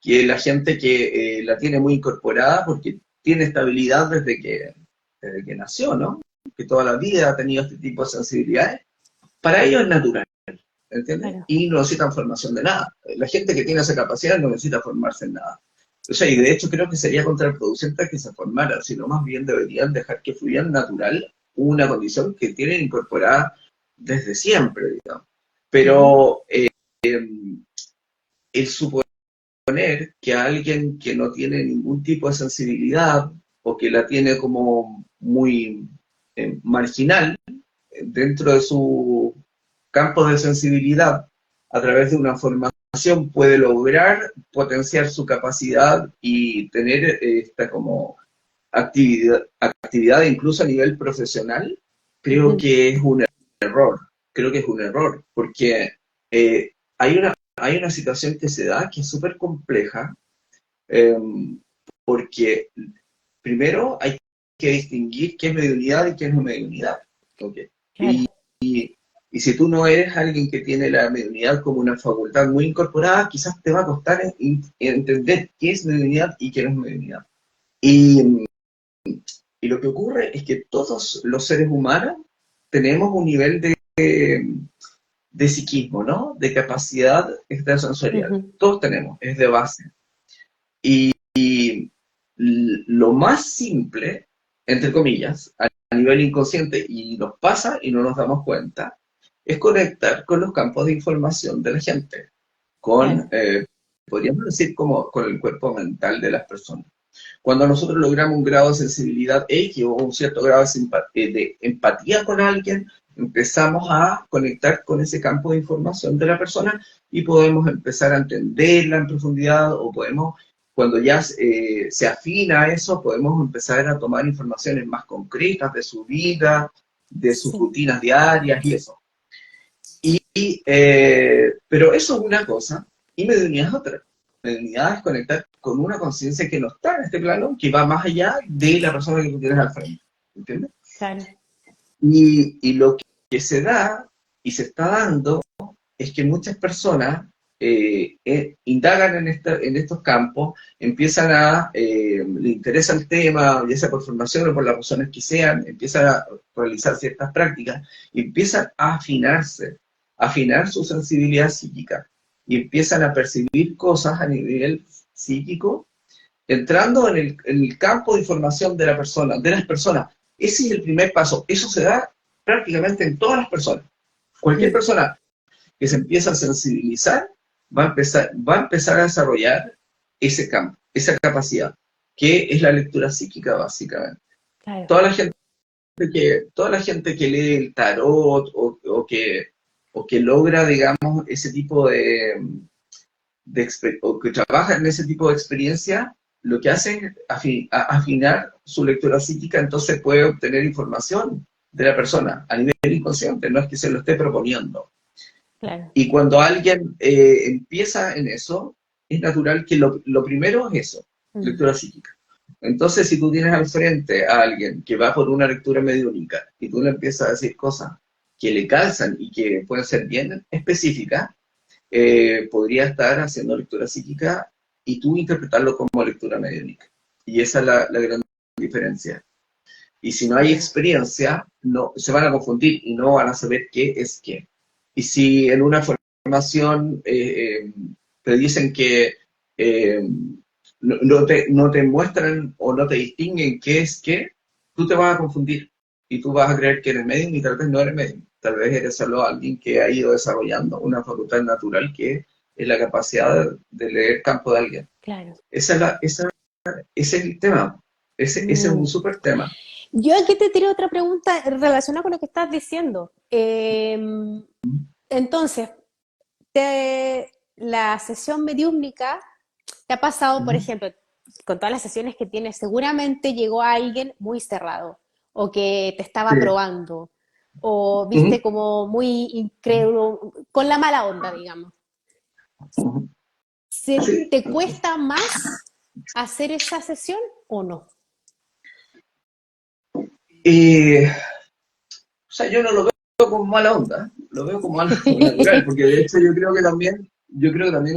que la gente que la tiene muy incorporada porque tiene estabilidad desde que nació, ¿no? Que toda la vida ha tenido este tipo de sensibilidades. Para ellos es natural. ¿Entiendes? Claro. Y no necesitan formación de nada. La gente que tiene esa capacidad no necesita formarse en nada. O sea, y de hecho creo que sería contraproducente que se formaran, sino más bien deberían dejar que fluyan natural una condición que tienen incorporada desde siempre, digamos. Ujú. Pero el suponer que alguien que no tiene ningún tipo de sensibilidad o que la tiene como muy marginal dentro de su campo de sensibilidad a través de una formación puede lograr potenciar su capacidad y tener esta como actividad incluso a nivel profesional, creo Ujú. que es un error, creo que es un error, porque hay una situación que se da que es súper compleja, eh, porque primero hay que distinguir qué es mediunidad y qué no es mediunidad. ¿Okay? Claro. Y si tú no eres alguien que tiene la mediunidad como una facultad muy incorporada, quizás te va a costar entender qué es mediunidad y qué no es mediunidad. Y, y lo que ocurre es que todos los seres humanos tenemos un nivel de psiquismo, ¿no? De capacidad extrasensorial. Ujú. Todos tenemos, es de base. Lo más simple, entre comillas, a nivel inconsciente, y nos pasa y no nos damos cuenta, es conectar con los campos de información de la gente, con, Claro. podríamos decir, como con el cuerpo mental de las personas. Cuando nosotros logramos un grado de sensibilidad X o un cierto grado de empatía con alguien, empezamos a conectar con ese campo de información de la persona y podemos empezar a entenderla en profundidad o podemos, cuando ya se afina eso, podemos empezar a tomar informaciones más concretas de su vida, de sus Sí. rutinas diarias y eso. pero eso es una cosa, y mediunidad es otra. Mediunidad es conectar con una conciencia que no está en este plano, que va más allá de la persona que tú tienes al frente. ¿Entiendes? Claro. Y lo que se da y se está dando es que muchas personas indagan en estos campos, empiezan le interesa el tema, ya sea por formación o por las razones que sean, empiezan a realizar ciertas prácticas y empiezan a afinarse, afinar su sensibilidad psíquica y empiezan a percibir cosas a nivel psíquico, entrando en el campo de información de la persona, de las personas. Ese es el primer paso. Eso se da prácticamente en todas las personas. Cualquier persona que se empieza a sensibilizar va a empezar a desarrollar ese campo, esa capacidad, que es la lectura psíquica, básicamente. Claro. Toda la gente que lee el tarot o que logra, digamos, ese tipo o que trabaja en ese tipo de experiencia, lo que hace es afinar su lectura psíquica, entonces puede obtener información de la persona a nivel inconsciente, no es que se lo esté proponiendo. Claro. Y cuando alguien empieza en eso, es natural que lo primero es eso, lectura psíquica. Entonces, si tú tienes al frente a alguien que va por una lectura mediúnica y tú le empiezas a decir cosas que le calzan y que pueden ser bien específicas, podría estar haciendo lectura psíquica y tú interpretarlo como lectura mediúnica. Y esa es la gran diferencia. Y si no hay experiencia, no, se van a confundir y no van a saber qué es qué. Y si en una formación te dicen que no te muestran o no te distinguen qué es qué, tú te vas a confundir y tú vas a creer que eres medium y tal vez no eres medium. Tal vez eres solo alguien que ha ido desarrollando una facultad natural que es la capacidad de leer campo de alguien. Claro. Ese es el tema. Ese es un súper tema. Yo aquí te tiro otra pregunta relacionada con lo que estás diciendo. Entonces, la sesión mediúmnica, ¿te ha pasado, por ejemplo, con todas las sesiones que tienes, seguramente llegó alguien muy cerrado o que te estaba Sí. probando o viste como muy incrédulo, con la mala onda, digamos? Sí. ¿Te cuesta más hacer esa sesión o no? O sea, yo no lo veo como mala onda, lo veo como algo natural, porque de hecho yo creo que también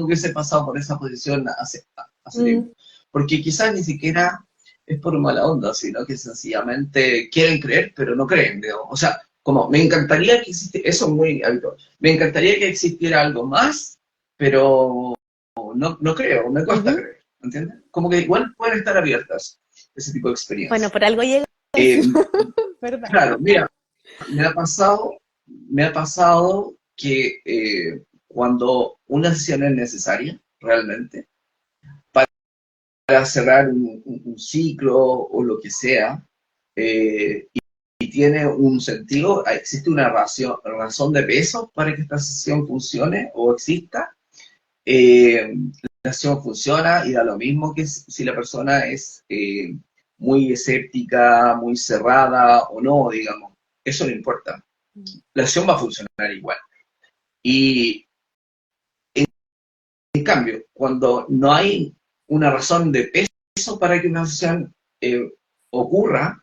hubiese pasado por esa posición hace tiempo. Porque quizás ni siquiera es por mala onda, sino que sencillamente quieren creer, pero no creen, digamos. O sea, como me encantaría que existiera, eso es muy habitual, me encantaría que existiera algo más, pero no creo, me cuesta creer, ¿entiendes? Como que igual pueden estar abiertas ese tipo de Bueno, experiencias. por algo llega Eh, eso, ¿verdad? claro, mira, me ha pasado que cuando una sesión es necesaria, realmente, para cerrar un ciclo o lo que sea, y tiene un sentido, existe una razón de peso para que esta sesión funcione o exista, la sesión funciona y da lo mismo que si la persona es muy escéptica, muy cerrada o no, digamos. Eso no importa. La acción va a funcionar igual. Y en cambio, cuando no hay una razón de peso para que una acción ocurra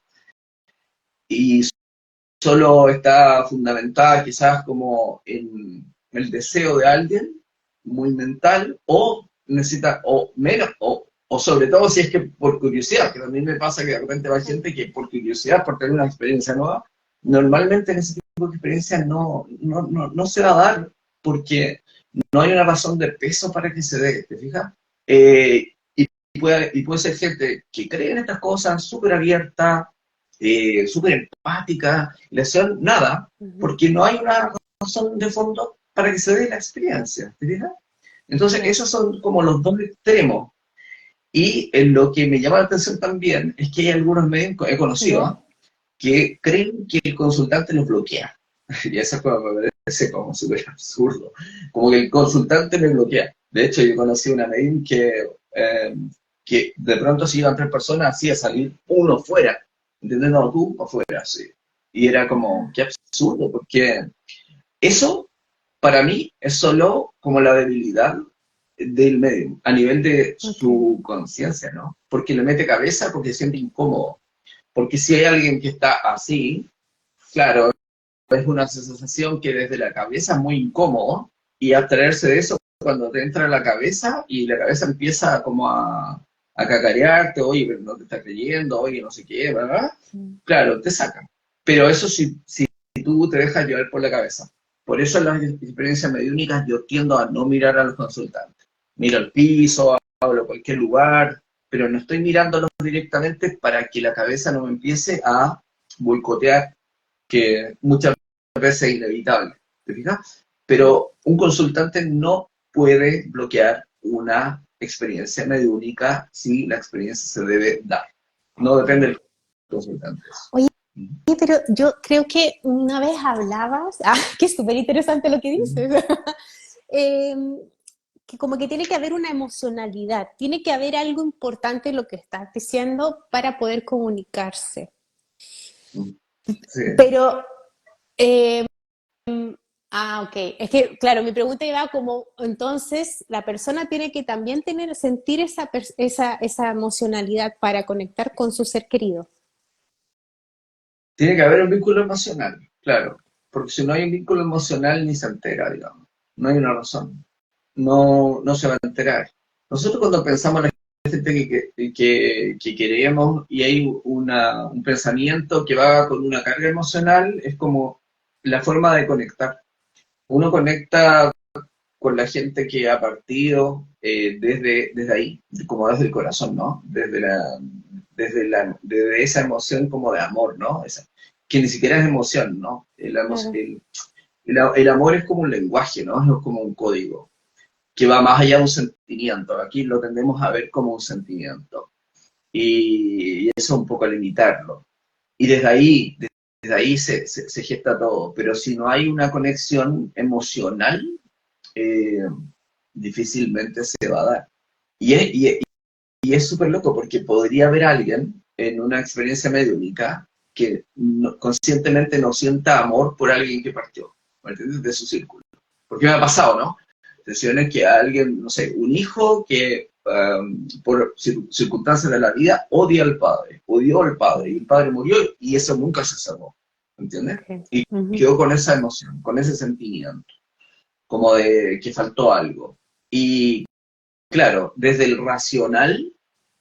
y solo está fundamentada quizás como en el deseo de alguien, muy mental, o necesita, o menos, o sobre todo si es que por curiosidad, que también me pasa que de repente va gente que por curiosidad, por tener una experiencia nueva, normalmente en ese tipo de experiencias no se va a dar porque no hay una razón de peso para que se dé, ¿te fijas? Y puede ser gente que cree en estas cosas, súper abierta, súper empática, y le hacen nada, porque no hay una razón de fondo para que se dé la experiencia, ¿te fijas? Entonces, esos son como los dos extremos. Y lo que me llama la atención también es que hay algunos médicos, he conocido, ¿Ya? ¿eh? Que creen que el consultante los bloquea. Y eso es como, me parece como súper absurdo. Como que el consultante me bloquea. De hecho, yo conocí una médica que de pronto si iban tres personas, hacía salir uno fuera. ¿Entendés? No, tú afuera, sí. Y era como, qué absurdo, porque eso para mí es solo como la debilidad del medium, a nivel de Ok. su conciencia, ¿no? Porque le mete cabeza, porque se siente incómodo. Porque si hay alguien que está así, claro, es una sensación que desde la cabeza es muy incómodo y abstraerse de eso cuando te entra en la cabeza y la cabeza empieza como a cacarearte, oye, pero no te está creyendo, oye, no sé qué, ¿verdad? Mm. Claro, te sacan. Pero eso si tú te dejas llevar por la cabeza. Por eso en las experiencias mediúnicas yo tiendo a no mirar a los consultantes. Miro al piso, hablo a cualquier lugar, pero no estoy mirándolos directamente para que la cabeza no me empiece a boicotear, que muchas veces es inevitable. ¿Te fijas? Pero un consultante no puede bloquear una experiencia mediúnica si la experiencia se debe dar. No depende del consultante. Oye, pero yo creo que una vez hablabas, que es súper interesante lo que dices, em, que como que tiene que haber una emocionalidad, tiene que haber algo importante en lo que estás diciendo para poder comunicarse. Sí. Pero, eh, ok, es que, claro, mi pregunta iba como, entonces, la persona tiene que también tener, sentir esa emocionalidad para conectar con su ser querido. Tiene que haber un vínculo emocional, claro. Porque si no hay un vínculo emocional ni se entera, digamos. No hay una razón. No se va a enterar. Nosotros cuando pensamos en la gente que queremos y hay un pensamiento que va con una carga emocional, es como la forma de conectar. Uno conecta con la gente que ha partido desde ahí, como desde el corazón, ¿no? Desde esa emoción como de amor, ¿no? Que ni siquiera es emoción, ¿no? Claro. El amor es como un lenguaje, ¿no? Es como un código que va más allá de un sentimiento. Aquí lo tendemos a ver como un sentimiento. Y eso es un poco limitarlo. Y desde ahí se gesta todo. Pero si no hay una conexión emocional, eh, difícilmente se va a dar. Y es súper loco porque podría haber alguien en una experiencia mediúnica que conscientemente no sienta amor por alguien que partió, ¿me entiendes? De su círculo. Porque me ha pasado, ¿no? Sesiones que alguien, no sé, un hijo que por circunstancias de la vida odia al padre, odió al padre, y el padre murió y eso nunca se salvó, ¿entiendes? Okay. Y Ujú. quedó con esa emoción, con ese sentimiento, como de que faltó algo. Y claro, desde el racional,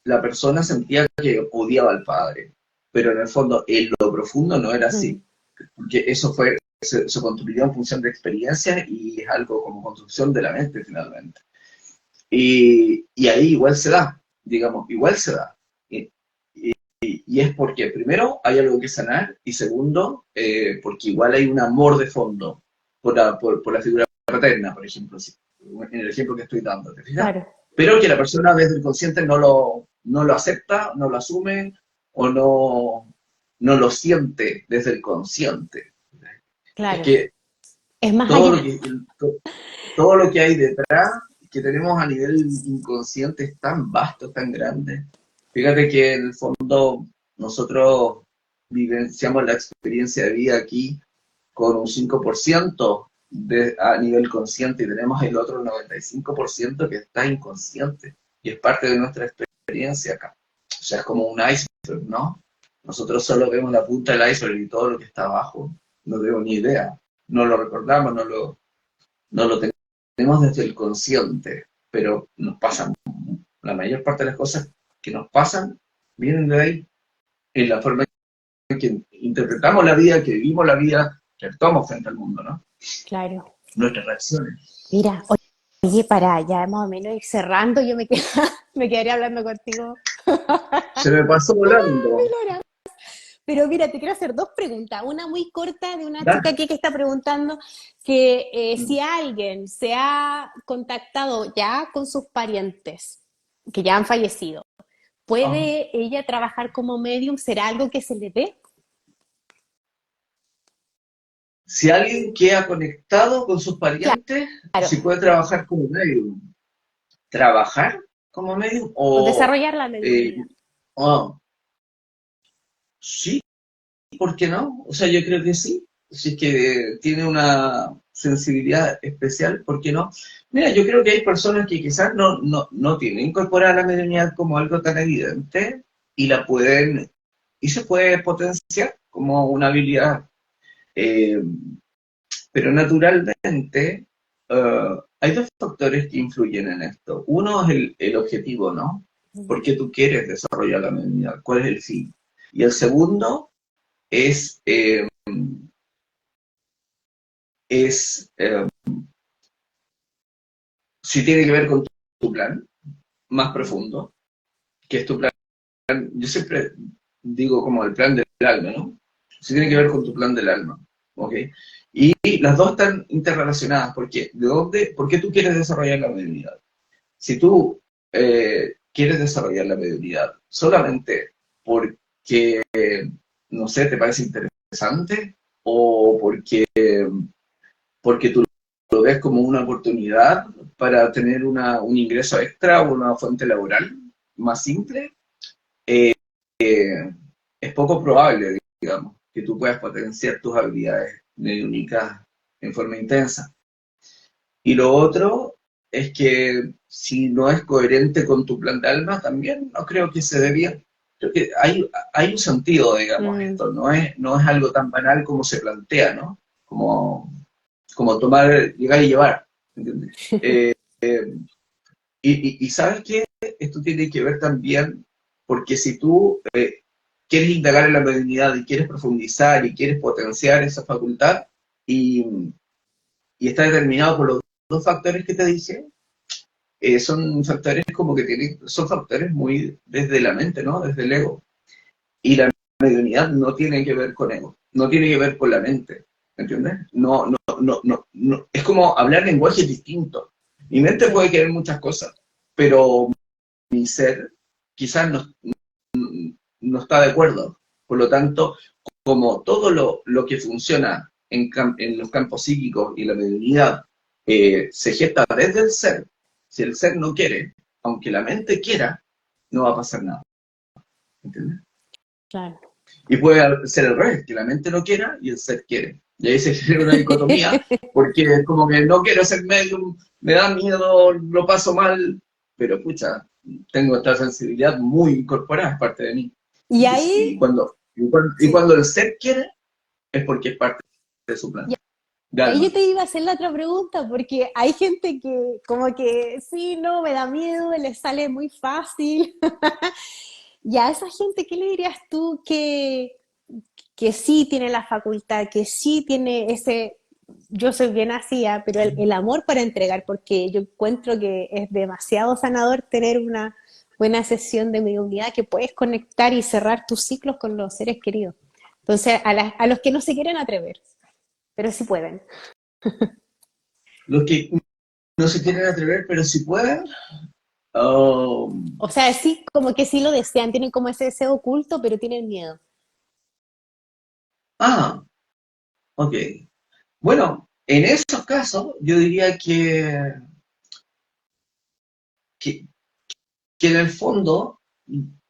la persona sentía que odiaba al padre, pero en el fondo, en lo profundo no era así, Ujú. porque se construyó en función de experiencias y es algo como construcción de la mente finalmente. Y ahí igual se da, digamos, igual se da. Y, y es porque, primero, hay algo que sanar, y segundo, porque igual hay un amor de fondo por la figura paterna, por ejemplo, en el ejemplo que estoy dando, ¿te fijas? Claro, Pero que la persona desde el consciente no lo acepta, no lo asume o no lo siente desde el consciente. Es claro. que Es más todo lo allá. que, todo lo que hay detrás que tenemos a nivel inconsciente es tan vasto, tan grande. Fíjate que en el fondo nosotros vivenciamos la experiencia de vida aquí con un 5% a nivel consciente y tenemos el otro 95% que está inconsciente y es parte de nuestra experiencia acá. O sea, es como un iceberg, ¿no? Nosotros solo vemos la punta del iceberg y todo lo que está abajo no tenemos ni idea. No lo recordamos, no lo tenemos desde el consciente, pero nos pasan. La mayor parte de las cosas que nos pasan vienen de ahí, en la forma en que interpretamos la vida, que vivimos la vida, que actuamos frente al mundo, ¿no? Claro. Nuestras reacciones. Mira, oye, para ya más o menos ir cerrando, yo me quedaría hablando contigo. Se me pasó volando. Mil horas. Pero mira, te quiero hacer dos preguntas. Una muy corta de una chica Dale. aquí que está preguntando que si alguien se ha contactado ya con sus parientes que ya han fallecido, Ah. ¿puede ella trabajar como medium? ¿Será algo que se le dé? Si alguien que ha conectado con sus parientes, Claro, si puede trabajar como medium. ¿Trabajar como medium? o O, desarrollar la eh, mediunidad. oh, sí, ¿por qué no? O sea, yo creo que sí. Si es que tiene una sensibilidad especial, ¿por qué no? Mira, yo creo que hay personas que quizás no tienen incorporada la mediunidad como algo tan evidente y la pueden, y se puede potenciar como una habilidad. Eh, pero naturalmente hay dos factores que influyen en esto. Uno es el objetivo, ¿no? ¿Por qué tú quieres desarrollar la mediunidad? ¿Cuál es el fin? Y el segundo es, es si tiene que ver con tu plan más profundo, que es tu plan, yo siempre digo como el plan del alma, ¿no? Si tiene que ver con tu plan del alma, ¿ok? Y las dos están interrelacionadas, porque ¿por qué tú quieres desarrollar la mediunidad? Si tú quieres desarrollar la mediunidad solamente porque, no sé, te parece interesante, o porque tú lo ves como una oportunidad para tener un ingreso extra o una fuente laboral más simple, eh, es poco probable, digamos, que tú puedas potenciar tus habilidades mediúnicas en forma intensa. Y lo otro es que si no es coherente con tu plan de alma, también no creo que se debía. Creo que hay un sentido, digamos, Mm, esto, no es algo tan banal como se plantea, ¿no? Como tomar, llegar y llevar, ¿entiendes? Y ¿sabes qué? Esto tiene que ver también, porque si tú quieres indagar en la mediunidad y quieres profundizar y quieres potenciar esa facultad y, y está determinado por los dos factores que te dije, son factores como que son factores muy desde la mente, ¿no? Desde el ego. Y la mediunidad no tiene que ver con ego, no tiene que ver con la mente, ¿entiendes? No. Es como hablar lenguajes distintos. Mi mente sí, puede querer muchas cosas, pero mi ser quizás no está de acuerdo. Por lo tanto, como todo lo que funciona en los campos psíquicos y la mediunidad se gesta desde el ser, si el ser no quiere, aunque la mente quiera, no va a pasar nada. ¿Entiendes? claro. Y puede ser el revés, que la mente no quiera y el ser quiere. Y ahí se genera una dicotomía, porque es como que no quiero ser medium, me da miedo, lo paso mal, pero pucha, tengo esta sensibilidad muy incorporada, es parte de mí. Y Y ahí, sí. cuando el ser quiere, es porque es parte de su plan, de Ahí yo alma. te iba a hacer la otra pregunta, porque hay gente que como que sí, no, me da miedo, le sale muy fácil. Y a esa gente, ¿qué le dirías tú que sí tiene la facultad, que sí tiene ese, yo soy bien así, pero el amor para entregar, porque yo encuentro que es demasiado sanador tener una buena sesión de mediunidad que puedes conectar y cerrar tus ciclos con los seres queridos. Entonces, a los que no se quieren atrever, pero sí pueden. Los que no se quieren atrever, pero si pueden, oh, O sea, sí, como que sí lo desean, tienen como ese deseo oculto, pero tienen miedo. ah, ok. Bueno, en esos casos, yo diría que, que en el fondo,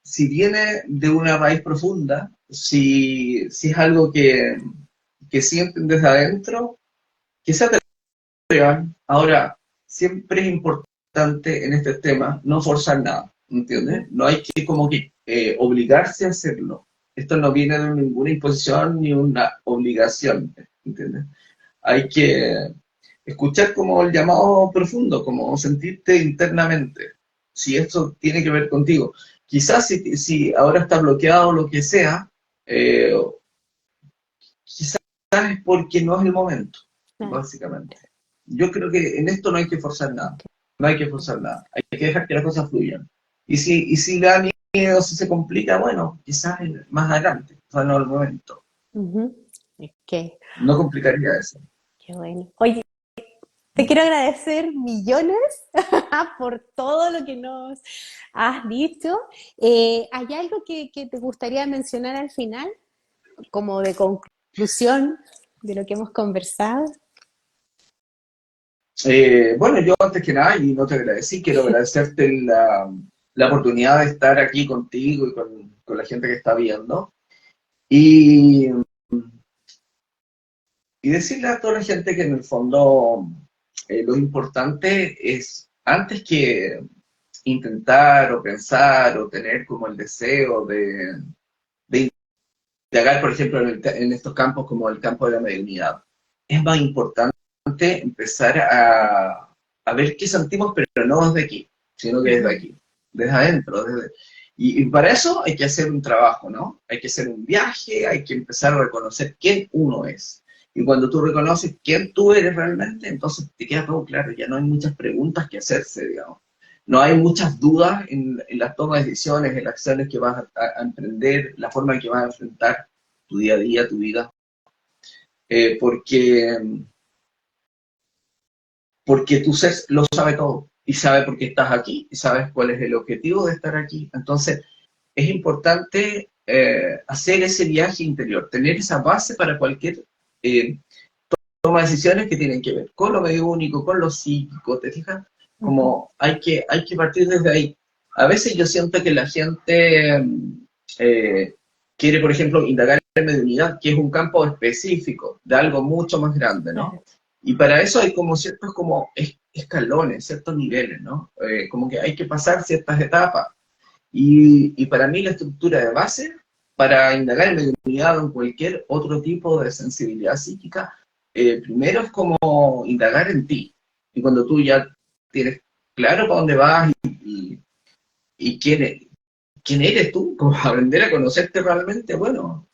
si viene de una raíz profunda, si es algo que sienten desde adentro, que se atrevan. Ahora, siempre es importante en este tema no forzar nada, Ujú, ¿entiendes? No hay que como que obligarse a hacerlo. Esto no viene de ninguna imposición ni una obligación, ¿entiendes? Hay que escuchar como el llamado profundo, como sentirte internamente, si esto tiene que ver contigo. Quizás si ahora está bloqueado lo que sea, eh, quizás es porque no es el momento, claro. básicamente. Yo creo que en esto no hay que forzar nada, no hay que forzar nada, hay que dejar que las cosas fluyan. Y si da miedo, si se complica, bueno, quizás más adelante, o sea, no el momento. Ujú. Ok, No complicaría eso. qué bueno. Oye, te quiero agradecer millones por todo lo que nos has dicho. ¿Hay algo que te gustaría mencionar al final, como de conclusión de lo que hemos conversado? Bueno, yo antes que nada, y no te agradecí, quiero agradecerte la oportunidad de estar aquí contigo y con la gente que está viendo. Y y decirle a toda la gente que en el fondo lo importante es, antes que intentar o pensar o tener como el deseo de indagar, por ejemplo, en estos campos como el campo de la mediunidad, es más importante empezar a ver qué sentimos, pero no desde aquí, sino que desde Ujú. aquí, desde adentro. Y para eso hay que hacer un trabajo, ¿no? Hay que hacer un viaje, hay que empezar a reconocer quién uno es. Y cuando tú reconoces quién tú eres realmente, entonces te queda todo claro, ya no hay muchas preguntas que hacerse, digamos. No hay muchas dudas en la toma de decisiones, en las acciones que vas a emprender, la forma en que vas a enfrentar tu día a día, tu vida, porque tu ser lo sabe todo y sabe por qué estás aquí y sabes cuál es el objetivo de estar aquí. Entonces, es importante hacer ese viaje interior, tener esa base para cualquier eh, toma de decisiones que tienen que ver con lo medio único, con lo psíquico, ¿te fijas? Ujú. Como hay que partir desde ahí. A veces yo siento que la gente eh, quiere, por ejemplo, indagar en mediunidad, que es un campo específico de algo mucho más grande, ¿no? Claro. Y para eso hay como ciertos como escalones, ciertos niveles, ¿no? Como que hay que pasar ciertas etapas. Y para mí la estructura de base para indagar en mediunidad o en cualquier otro tipo de sensibilidad psíquica, primero es como indagar en ti. Y cuando tú ya tienes claro para dónde vas y quién eres tú, como aprender a conocerte realmente, bueno,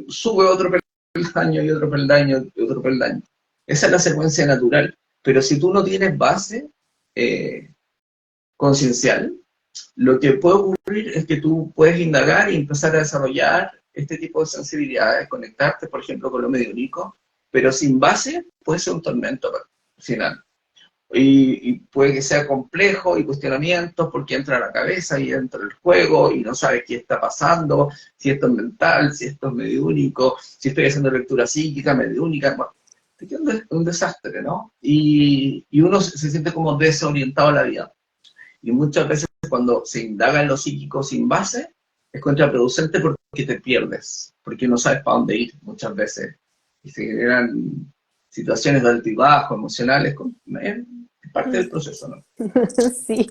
sube otro peldaño y otro peldaño y otro peldaño. Esa es la secuencia natural. Pero si tú no tienes base eh, conciencial, lo que puede ocurrir es que tú puedes indagar y empezar a desarrollar este tipo de sensibilidades, conectarte, por ejemplo, con lo mediúnico, pero sin base puede ser un tormento al final. Y puede que sea complejo y cuestionamientos porque entra a la cabeza y entra el juego y no sabes qué está pasando, si esto es mental, si esto es mediúnico, si estoy haciendo lectura psíquica, mediúnica, bueno, te queda un desastre, ¿no? Y uno se siente como desorientado a la vida. Y muchas veces cuando se indaga en lo psíquico sin base, es contraproducente porque te pierdes, porque no sabes para dónde ir muchas veces. Y se generan situaciones de altibajo, emocionales, es parte del proceso, ¿no? Sí.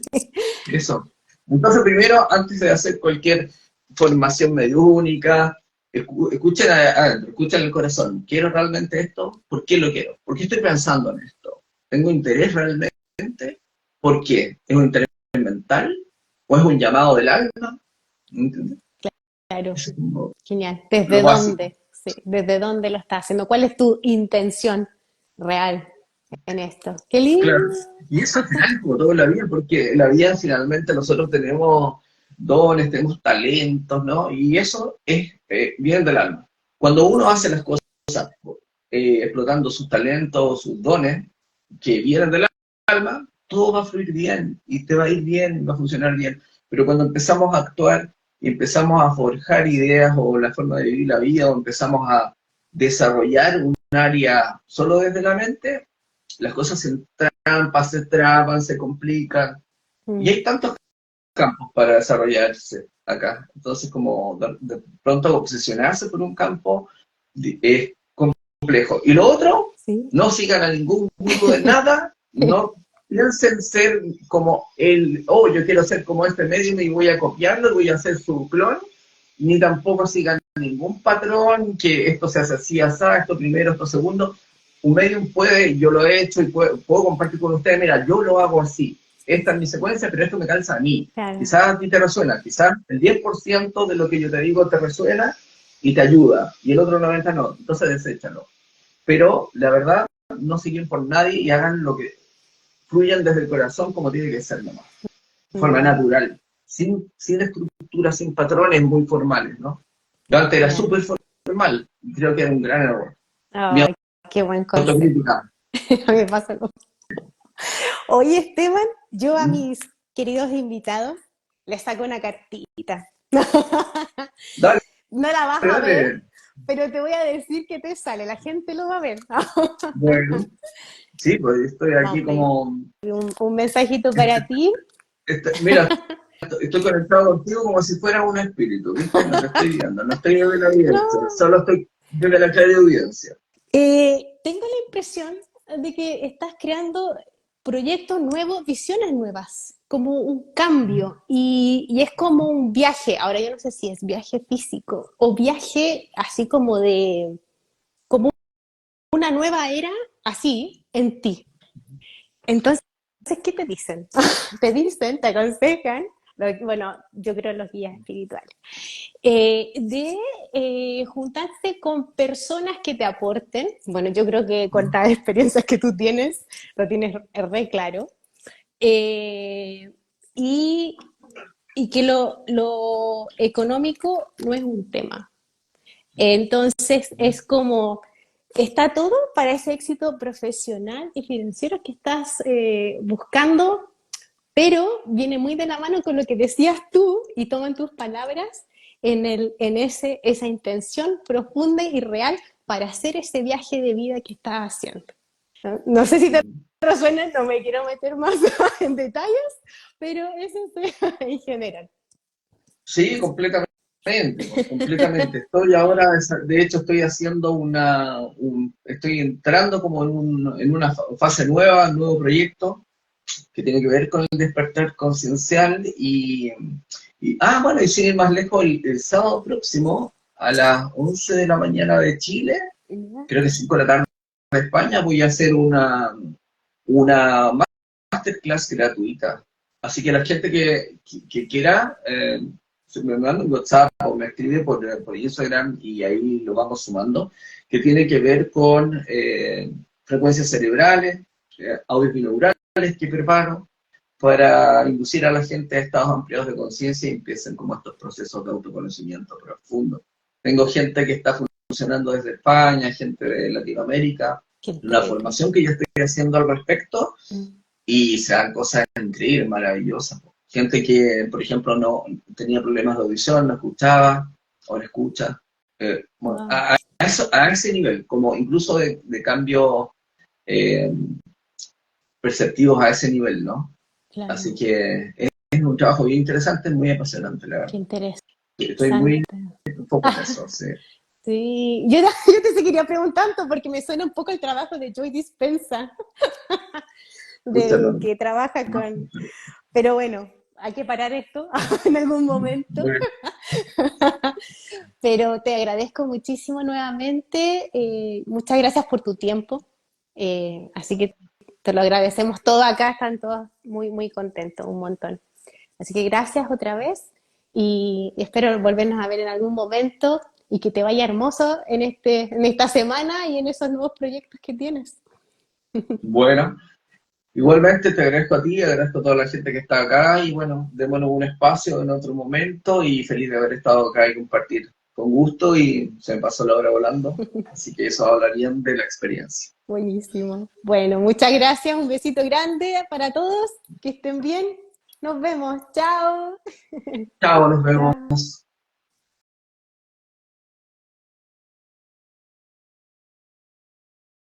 Eso. Entonces, primero, antes de hacer cualquier formación mediúnica, escuchen adentro, escuchen el corazón. ¿Quiero realmente esto? ¿Por qué lo quiero? ¿Por qué estoy pensando en esto? ¿Tengo interés realmente? ¿Por qué? ¿Es un interés mental? ¿O es un llamado del alma? ¿No entiendes? Claro. Eso es como Genial. lo ¿Desde básico. dónde? Sí, ¿desde dónde lo estás haciendo? ¿Cuál es tu intención real en esto? ¡Qué Claro. lindo! Y eso al final, como todo en la vida, porque en la vida finalmente nosotros tenemos dones, tenemos talentos, ¿no? Y eso es bien del alma. Cuando uno hace las cosas explotando sus talentos, sus dones, que vienen del alma, todo va a fluir bien y te va a ir bien, va a funcionar bien. Pero cuando empezamos a actuar y empezamos a forjar ideas o la forma de vivir la vida o empezamos a desarrollar un área solo desde la mente, las cosas se trampan, se traban, se complican. Y Mm. hay tantos campos para desarrollarse acá. Entonces, como de pronto obsesionarse por un campo es complejo. Y lo otro, Sí. no sigan a ningún gurú de nada, no piensen ser como el, oh, yo quiero ser como este medium y voy a copiarlo, voy a hacer su clon, ni tampoco sigan ningún patrón, que esto se hace así, así, esto primero, esto segundo. Un medium puede, yo lo he hecho y puedo compartir con ustedes, mira, yo lo hago así, esta es mi secuencia, pero esto me calza a mí. Claro. Quizás a ti te resuena, quizás el 10% de lo que yo te digo te resuena y te ayuda, y el otro 90% no, entonces deséchalo. Pero la verdad, no se guíen por nadie y hagan lo que fluyan desde el corazón como tiene que ser nomás, de forma Mm. natural, sin estructuras, sin patrones muy formales, ¿no? Yo antes era Genial. súper formal y creo que era un gran error. Mi Ay, qué buen consejo. autocrítica. A mí me pasa lo Oye, Esteban, yo a ¿Mm? mis queridos invitados les saco una cartita. Dale, No la vas a ver, dale. pero te voy a decir que te sale, la gente lo va a ver. Bueno, sí, pues estoy aquí Vamos a ir. como... Un mensajito para ti. mira, estoy conectado contigo como si fuera un espíritu, ¿viste? No te estoy viendo, no estoy desde la evidencia, No, solo estoy desde la clariaudiencia. Tengo la impresión de que estás creando proyectos nuevos, visiones nuevas, como un cambio, y es como un viaje. Ahora yo no sé si es viaje físico o viaje así como de, como una nueva era, así, en ti. Entonces, ¿qué te dicen? Te dicen, te aconsejan, bueno, yo creo en los guías espirituales, de juntarse con personas que te aporten. Bueno, yo creo que con las experiencias que tú tienes, lo tienes re claro. Eh, y, y que lo económico no es un tema. Entonces es como, está todo para ese éxito profesional y financiero que estás buscando, pero viene muy de la mano con lo que decías tú y toman tus palabras esa intención profunda y real para hacer ese viaje de vida que estás haciendo. No, no sé si te resuena, no me quiero meter más en detalles, pero eso es en general. Sí, completamente, completamente. Estoy ahora, de hecho, estoy haciendo estoy entrando como en una fase nueva, un nuevo proyecto que tiene que ver con el despertar conciencial bueno, y sin ir más lejos, el sábado próximo a las 11 de la mañana de Chile, creo que 5 de la tarde de España, voy a hacer una masterclass gratuita. Así que la gente que quiera, se me manda un WhatsApp o me escribe por Instagram y ahí lo vamos sumando, que tiene que ver con frecuencias cerebrales, audios binaurales que preparo para inducir a la gente a estados ampliados de conciencia y empiecen como estos procesos de autoconocimiento profundo. Tengo gente que está funcionando desde España, gente de Latinoamérica, Qué la entrete. formación que yo estoy haciendo al respecto Mm. y se dan cosas increíbles, maravillosas. Gente que, por ejemplo, no tenía problemas de audición, no escuchaba, ahora escucha. Bueno, Wow, a ese nivel, como incluso de cambios eh, perceptivos a ese nivel, ¿no? Así claro, que es un trabajo bien interesante, muy apasionante, la qué verdad. interesante. Estoy muy en foco en eso, sí. Sí, yo te seguiría preguntando porque me suena un poco el trabajo de Joy Dispensa, del Escúchalo. que trabaja con... Pero bueno, hay que parar esto en algún momento. Muy Pero te agradezco muchísimo nuevamente. Muchas gracias por tu tiempo. Así que te lo agradecemos todo acá. Están todos muy, muy contentos, un montón. Así que gracias otra vez y espero volvernos a ver en algún momento y que te vaya hermoso en esta semana y en esos nuevos proyectos que tienes. bueno. Igualmente te agradezco a ti, agradezco a toda la gente que está acá y bueno, démonos un espacio en otro momento y feliz de haber estado acá y compartir con gusto y se me pasó la hora volando, así que eso hablarían de la experiencia. Buenísimo. Bueno, muchas gracias. Un besito grande para todos. Que estén bien. Nos vemos. Chao. Chao, nos Chao. vemos.